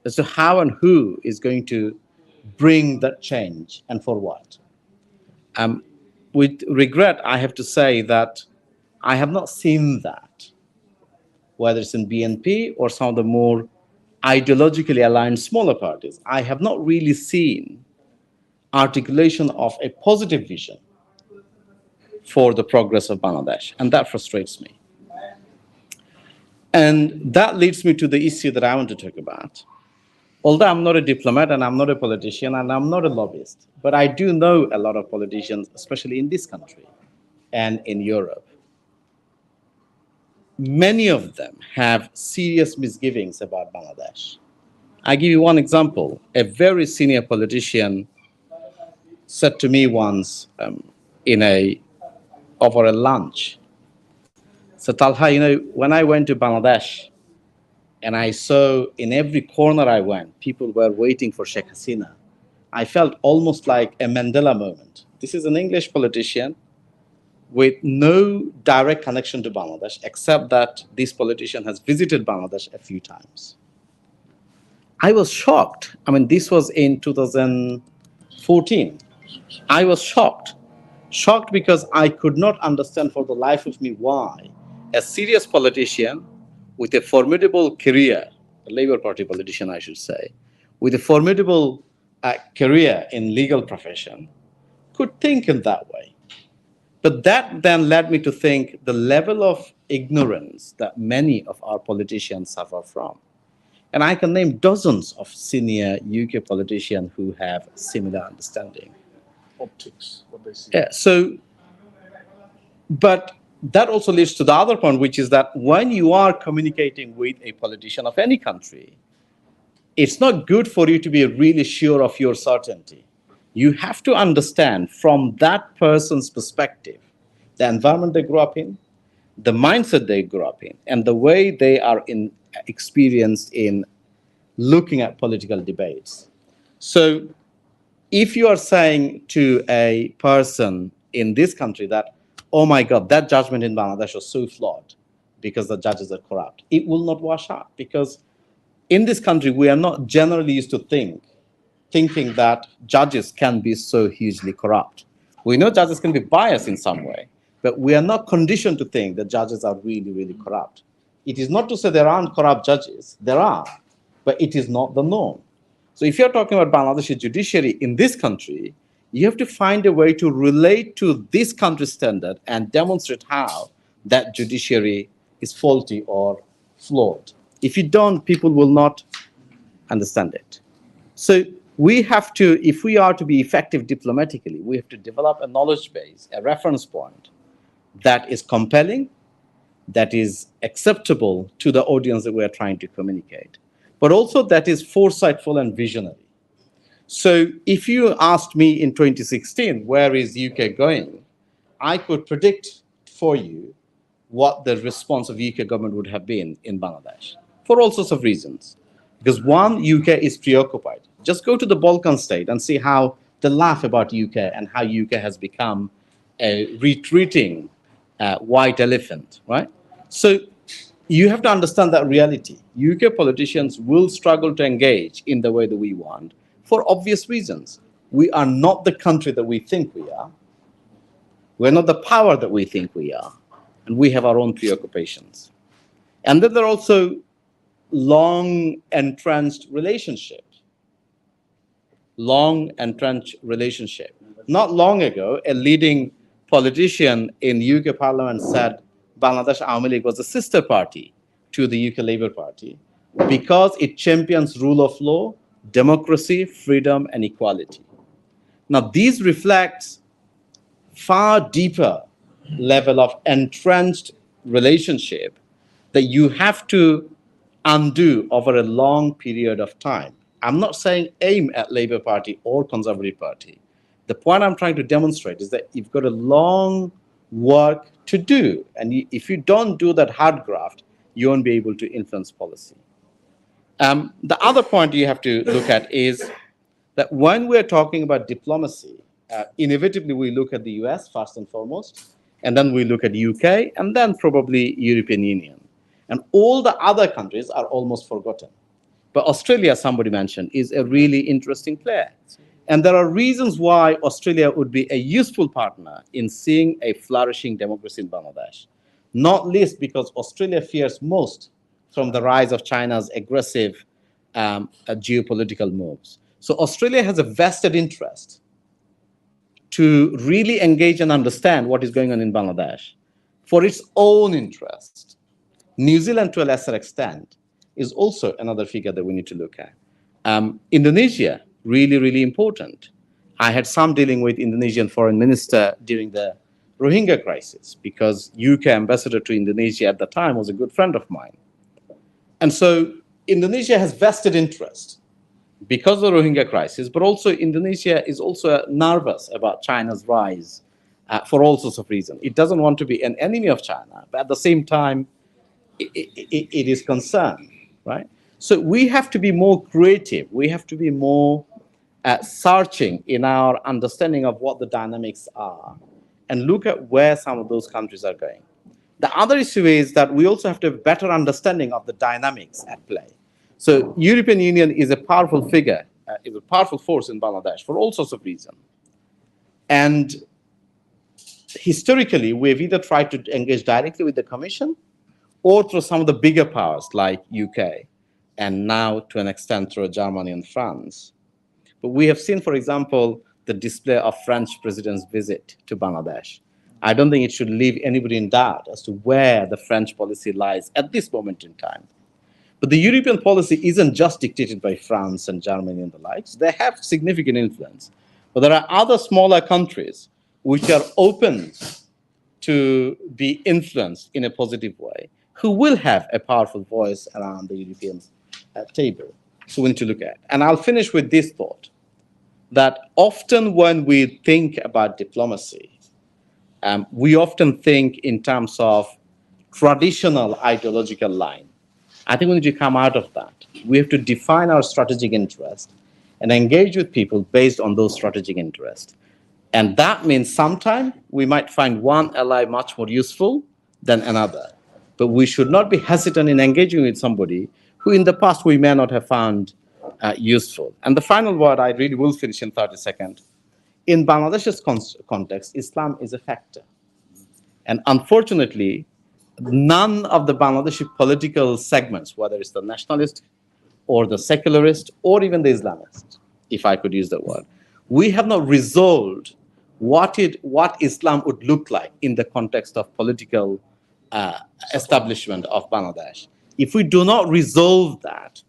as to how and who is going to bring that change and for what. With regret, I have to say that I have not seen that, whether it's in BNP or some of the more ideologically aligned smaller parties. I have not really seen articulation of a positive vision for the progress of Bangladesh, and that frustrates me. And that leads me to the issue that I want to talk about. Although I'm not a diplomat and I'm not a politician and I'm not a lobbyist, but I do know a lot of politicians, especially in this country and in Europe. Many of them have serious misgivings about Bangladesh. I give you one example. A very senior politician said to me once over a lunch, so Talha, when I went to Bangladesh and I saw in every corner I went, people were waiting for Sheikh Hasina, I felt almost like a Mandela moment. This is an English politician with no direct connection to Bangladesh, except that this politician has visited Bangladesh a few times. I was shocked. I mean, this was in 2014. I was shocked because I could not understand for the life of me why a serious politician with a formidable career, a Labour Party politician, I should say, with a formidable career in legal profession, could think in that way. But that then led me to think the level of ignorance that many of our politicians suffer from. And I can name dozens of senior UK politicians who have similar understanding. Optics, what they see. Yeah, but that also leads to the other point, which is that when you are communicating with a politician of any country, it's not good for you to be really sure of your certainty. You have to understand from that person's perspective, the environment they grew up in, the mindset they grew up in, and the way they are experienced in looking at political debates. So if you are saying to a person in this country that, oh my God, that judgment in Bangladesh was so flawed because the judges are corrupt, it will not wash up, because in this country, we are not generally used to thinking that judges can be so hugely corrupt. We know judges can be biased in some way, but we are not conditioned to think that judges are really, really corrupt. It is not to say there aren't corrupt judges. There are, but it is not the norm. So if you're talking about Bangladeshi judiciary in this country, you have to find a way to relate to this country's standard and demonstrate how that judiciary is faulty or flawed. If you don't, people will not understand it. So we have to, if we are to be effective diplomatically, we have to develop a knowledge base, a reference point that is compelling, that is acceptable to the audience that we are trying to communicate, but also that is foresightful and visionary. So if you asked me in 2016, where is UK going? I could predict for you what the response of UK government would have been in Bangladesh for all sorts of reasons. Because one, UK is preoccupied. Just go to the Balkan state and see how they laugh about UK and how UK has become a retreating white elephant, right? So you have to understand that reality. UK politicians will struggle to engage in the way that we want for obvious reasons. We are not the country that we think we are. We're not the power that we think we are. And we have our own preoccupations. And then there are also long entrenched relationships. Long entrenched relationship. Not long ago, a leading politician in UK Parliament said Bangladesh Awami League was a sister party to the UK Labour Party because it champions rule of law, democracy, freedom, and equality. Now, these reflect far deeper level of entrenched relationship that you have to undo over a long period of time. I'm not saying aim at Labour Party or Conservative Party. The point I'm trying to demonstrate is that you've got a long work to do. And if you don't do that hard graft, you won't be able to influence policy. The other point you have to look at is that when we're talking about diplomacy, inevitably we look at the US first and foremost, and then we look at UK, and then probably European Union. And all the other countries are almost forgotten. But Australia, somebody mentioned, is a really interesting player. And there are reasons why Australia would be a useful partner in seeing a flourishing democracy in Bangladesh. Not least because Australia fears most from the rise of China's aggressive geopolitical moves. So Australia has a vested interest to really engage and understand what is going on in Bangladesh for its own interest. New Zealand, to a lesser extent, is also another figure that we need to look at. Indonesia, really, really important. I had some dealing with Indonesian foreign minister during the Rohingya crisis because UK ambassador to Indonesia at the time was a good friend of mine. And so Indonesia has vested interest because of the Rohingya crisis, but also Indonesia is also nervous about China's rise for all sorts of reasons. It doesn't want to be an enemy of China, but at the same time, it is concerned, right? So we have to be more creative. We have to be more searching in our understanding of what the dynamics are and look at where some of those countries are going. The other issue is that we also have to have better understanding of the dynamics at play. So European Union is a powerful figure, is a powerful force in Bangladesh for all sorts of reasons. And historically, we've either tried to engage directly with the Commission or through some of the bigger powers like UK, and now to an extent through Germany and France. But we have seen, for example, the display of French president's visit to Bangladesh. I don't think it should leave anybody in doubt as to where the French policy lies at this moment in time. But the European policy isn't just dictated by France and Germany and the likes. They have significant influence. But there are other smaller countries which are open to be influenced in a positive way, who will have a powerful voice around the European table. So we need to look at. And I'll finish with this thought, that often when we think about diplomacy, we often think in terms of traditional ideological line. I think we need to come out of that. We have to define our strategic interest and engage with people based on those strategic interests. And that means sometimes we might find one ally much more useful than another. But we should not be hesitant in engaging with somebody who in the past we may not have found useful. And the final word, I really will finish in 30 seconds. In Bangladesh's context, Islam is a factor. And unfortunately, none of the Bangladeshi political segments, whether it's the nationalist or the secularist or even the Islamist, if I could use that word, we have not resolved what Islam would look like in the context of political establishment of Bangladesh. If we do not resolve that,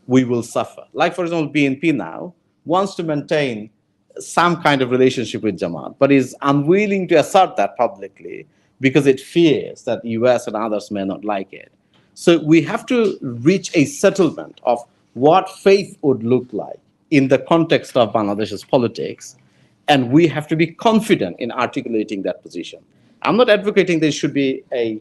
we will suffer. Like, for example, BNP now wants to maintain some kind of relationship with Jamaat, but is unwilling to assert that publicly because it fears that US and others may not like it. So we have to reach a settlement of what faith would look like in the context of Bangladesh's politics, and we have to be confident in articulating that position. I'm not advocating there should be a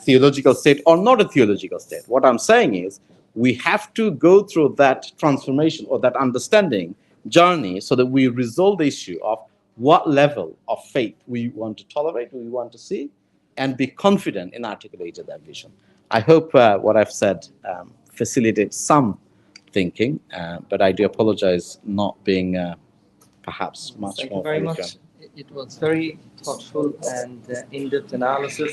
theological state or not a theological state. What I'm saying is we have to go through that transformation or that understanding journey so that we resolve the issue of what level of faith we want to tolerate, we want to see, and be confident in articulating that vision. I hope what I've said facilitates some thinking, but I do apologize not being perhaps much Thank more you very eloquent. much. It was very thoughtful and in-depth analysis,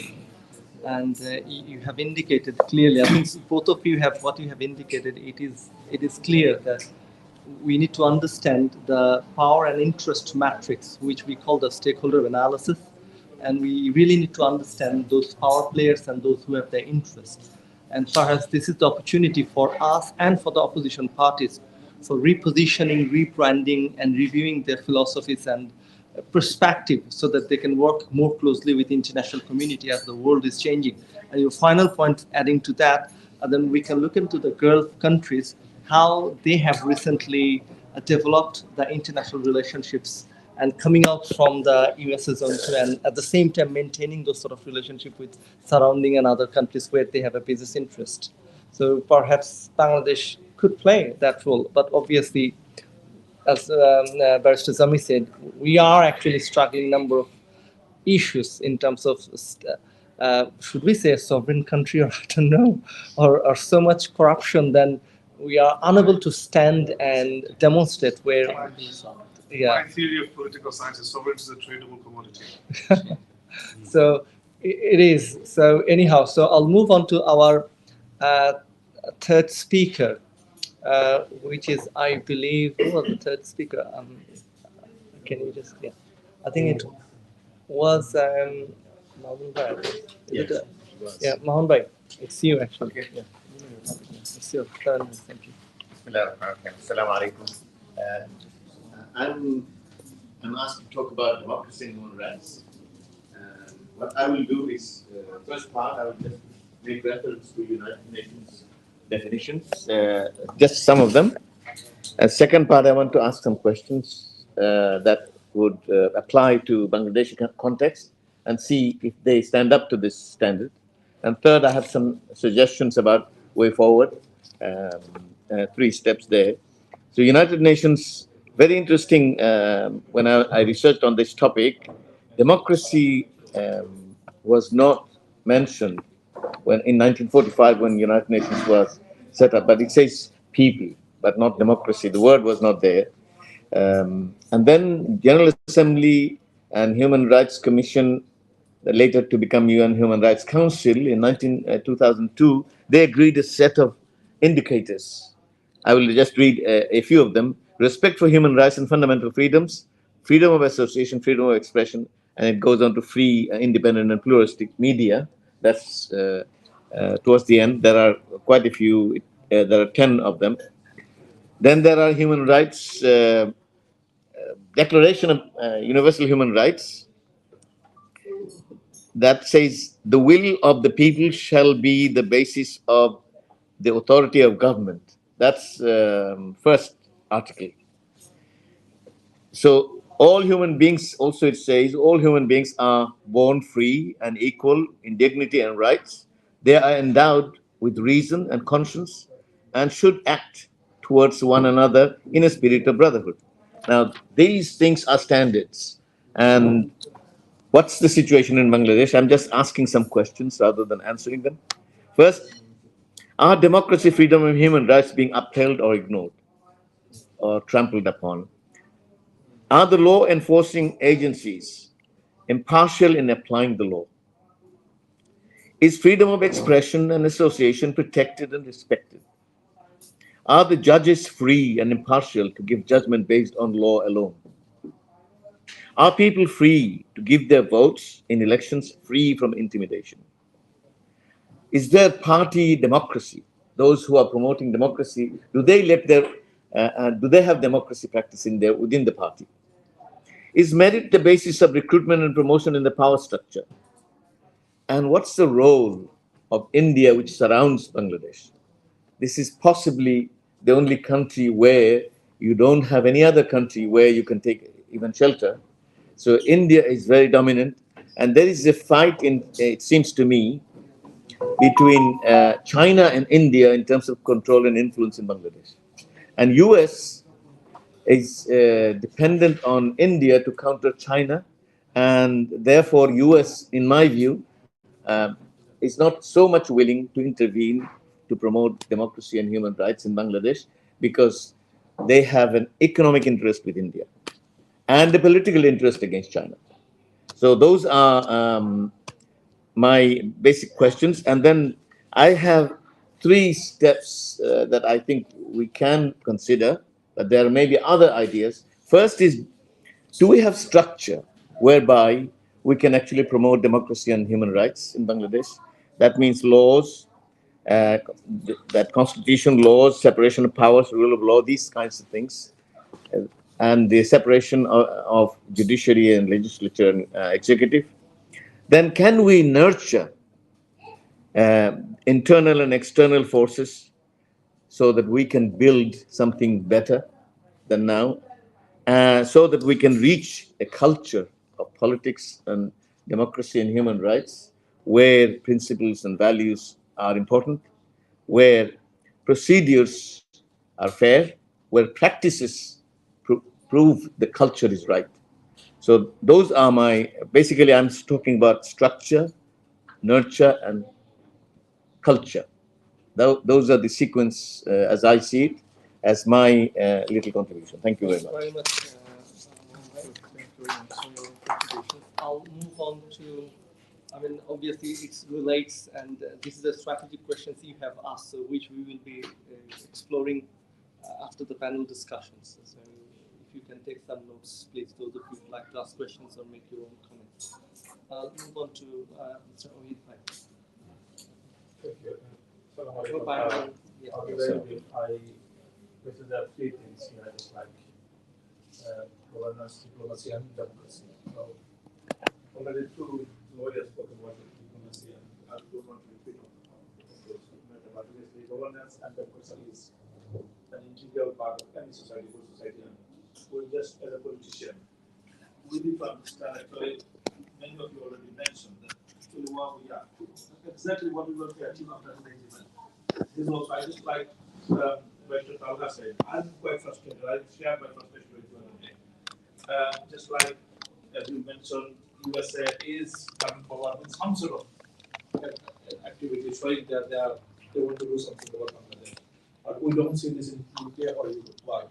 and you have indicated clearly. I think both of you have what you have indicated. It is clear that we need to understand the power and interest matrix, which we call the stakeholder analysis, and we really need to understand those power players and those who have their interest. And perhaps this is the opportunity for us and for the opposition parties for repositioning, rebranding, and reviewing their philosophies and perspective so that they can work more closely with the international community as the world is changing. And your final point adding to that, then we can look into the Gulf countries, how they have recently developed the international relationships and coming out from the US zone and at the same time maintaining those sort of relationship with surrounding and other countries where they have a business interest. So perhaps Bangladesh could play that role, but obviously, as Barrister Zami said, we are actually struggling number of issues in terms of should we say a sovereign country or I don't know, or so much corruption then we are unable to stand and demonstrate where. My theory of political science is sovereignty is a tradable commodity. So it is. So anyhow, so I'll move on to our third speaker, which is, I believe, who was the third speaker? Can you just, yeah. I think it was Mahmoud Bhai. Yes, it yeah, Mahmoud Bhai. It's you actually. Okay. Yeah. It's your turn. Thank you. Bismillahirrahmanirrahim. Assalamu alaikum. I'm asked to talk about democracy and human rights. What I will do is, first part, I will just make reference to United Nations definitions, just some of them. Second part, I want to ask some questions that would apply to Bangladeshi context and see if they stand up to this standard. And third, I have some suggestions about way forward, 3 steps there. So United Nations, very interesting, when I researched on this topic, democracy was not mentioned when in 1945 when United Nations was set up, but it says people, but not democracy. The word was not there. And then General Assembly and Human Rights Commission, later to become UN Human Rights Council in 2002, they agreed a set of indicators. I will just read a few of them. Respect for human rights and fundamental freedoms, freedom of association, freedom of expression, and it goes on to free, independent, and pluralistic media. That's towards the end. There are quite a few, there are 10 of them. Then there are human rights, Declaration of Universal Human Rights, that says the will of the people shall be the basis of the authority of government. That's first article. So all human beings, also it says, all human beings are born free and equal in dignity and rights. They are endowed with reason and conscience and should act towards one another in a spirit of brotherhood. Now, these things are standards. And what's the situation in Bangladesh? I'm just asking some questions rather than answering them. First, are democracy, freedom, and human rights being upheld or ignored or trampled upon? Are the law enforcing agencies impartial in applying the law? Is freedom of expression and association protected and respected? Are the judges free and impartial to give judgment based on law alone? Are people free to give their votes in elections free from intimidation? Is there party democracy those who are promoting democracy, do they have democracy practice within the party? Is merit the basis of recruitment and promotion in the power structure? And what's the role of India, which surrounds Bangladesh? This is possibly the only country where you don't have any other country where you can take even shelter. So India is very dominant, and there is a fight it seems to me, between China and India in terms of control and influence in Bangladesh. And US is dependent on India to counter China, and therefore US, in my view, is not so much willing to intervene to promote democracy and human rights in Bangladesh, because they have an economic interest with India and a political interest against China. So those are my basic questions. And then I have 3 steps that I think we can consider, but there may be other ideas. First is, do we have structure whereby we can actually promote democracy and human rights in Bangladesh? That means laws, that constitution, laws, separation of powers, rule of law, these kinds of things, and the separation of judiciary and legislature and executive. Then can we nurture internal and external forces so that we can build something better than now, so that we can reach a culture of politics and democracy and human rights where principles and values are important, where procedures are fair, where practices prove the culture is right. So those are basically I'm talking about structure, nurture, and culture. Those are the sequence as I see it, as my little contribution. Thank you very much. Very much. Thank you very much for your contributions. I'll move on to, obviously it relates, and this is the strategic questions you have asked, so which we will be exploring after the panel discussions. So if you can take some notes, please, those of you who would like to ask questions or make your own comments. I'll move on to Mr. Ohid Bhai. Thank you. Yeah. This is the 3 things here, just like governance, diplomacy, and democracy. So, already 2 lawyers spoke about diplomacy, and I don't want to repeat on those. But obviously, governance and democracy is an integral part of any society, good society. And we just, as a politician, we need to understand, actually, many of you already mentioned that actually what we are, exactly what we want to achieve after the event. This also, I just like Dr. Talha said, I'm quite frustrated. I share my frustration with you today. Just like, as you mentioned, USA is coming forward with some sort of activity showing that they want to do something about Bangladesh. But we don't see this in UK or Europe. Why?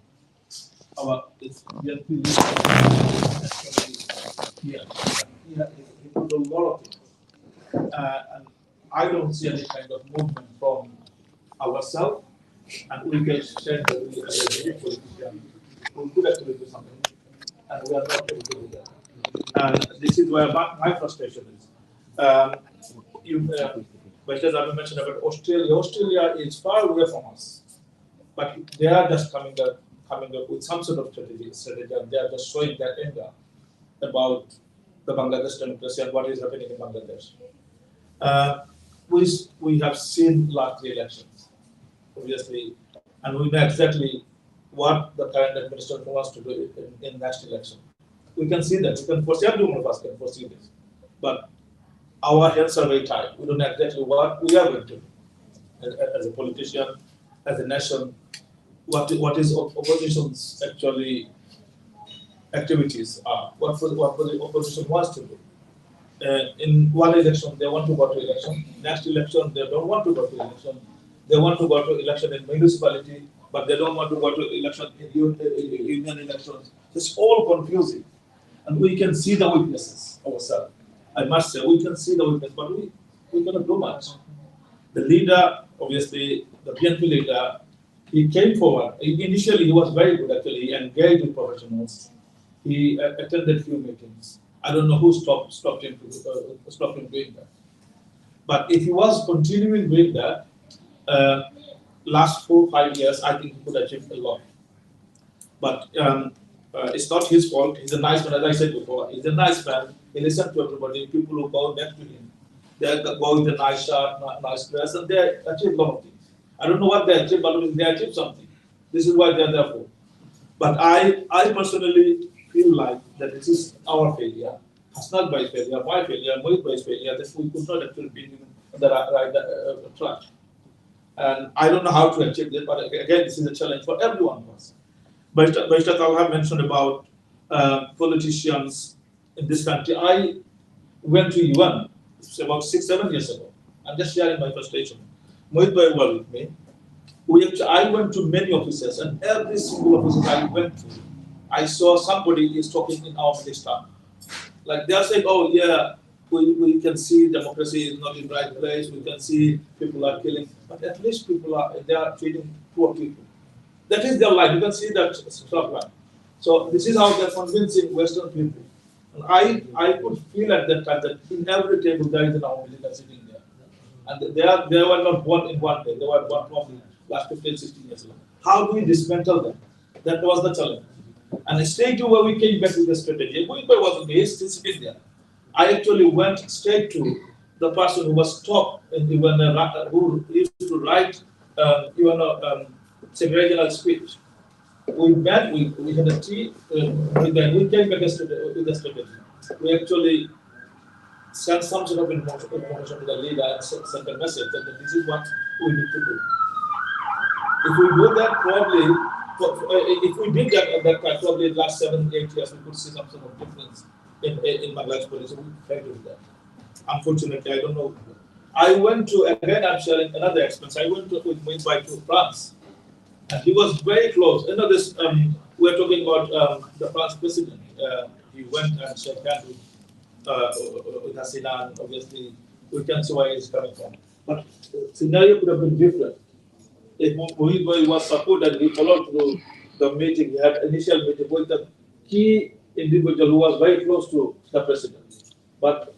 It's BNP here. He put a lot of things. And I don't see any kind of movement from ourselves, and we can share that we as a politician, we could actually do something, and we are not able to do that. And this is where my frustration is. Because I mentioned about Australia. Australia is far away from us, but they are just coming up with some sort of strategy, and they are just showing their anger about the Bangladesh democracy and what is happening in Bangladesh. We have seen last 3 elections, obviously, and we know exactly what the current administration wants to do in next election. We can see that. We can foresee, everyone of us can foresee this. But our hands are very tied. We don't know exactly what we are going to do as a politician, as a nation, what is opposition's actually activities are, what the opposition wants to do. In one election, they want to go to election. Next election, they don't want to go to election. They want to go to election in municipality, but they don't want to go to election in union elections. It's all confusing. And we can see the weaknesses ourselves. I must say, we can see the weakness, but we cannot do much. The leader, obviously, the BNP leader, he came forward. Initially, he was very good, actually. He engaged with professionals. He attended few meetings. I don't know who stopped him doing that. But if he was continuing doing that, last 4 or 5 years, I think he could achieve a lot. But it's not his fault. He's a nice man, as I said before. He's a nice man. He listens to everybody. People who go next to him, they go with a nice shirt, nice dress, and they achieve a lot of things. I don't know what they achieve, but they achieve something. This is why they are there for. But I personally feel like that this is our failure. Hasnat Bhai's failure, my failure, Mohit Bhai's failure, that we could not actually be on the right track. And I don't know how to achieve this, but again, this is a challenge for every one of us. Bashta Talha mentioned about politicians in this country. I went to UN about 6-7 years ago. I'm just sharing my frustration. Mohit Bhai was with me. I went to many offices, and every single office I went to, I saw somebody is talking in our minister. Like they are saying, oh yeah, we can see democracy is not in the right place, we can see people are killing, but at least they are treating poor people. That is their life. You can see that stuff like. So this is how they're convincing Western people. And I could feel at that time that in every table there is an Awami leader sitting there. And they were not born in one day, they were born from the last 15, 16 years ago. How do we dismantle them? That was the challenge. And straight to where we came back with the strategy. Mohit Bhai wasn't there, he's still sitting there. I actually went straight to the person who was top in even who used to write regional speech. We met, we had a tea, we came back with the strategy. We actually sent some sort of information to the leader and sent a message that this is what we need to do. If we do that, probably, if we did that at that time, probably in the last 7-8 years, we could see some sort of difference in Bangladesh policy. We failed to do that. Unfortunately, I don't know. I went to, again, I'm sharing another experience. I went with Mohit Bhai to France. And he was very close. You know, this, we're talking about the France president. He went and said, with Hasina, and obviously, we can see where he's coming from. But the scenario could have been different. If Mohit Bhai was supported, he followed through the meeting. He had initial meeting with the key individual who was very close to the president. But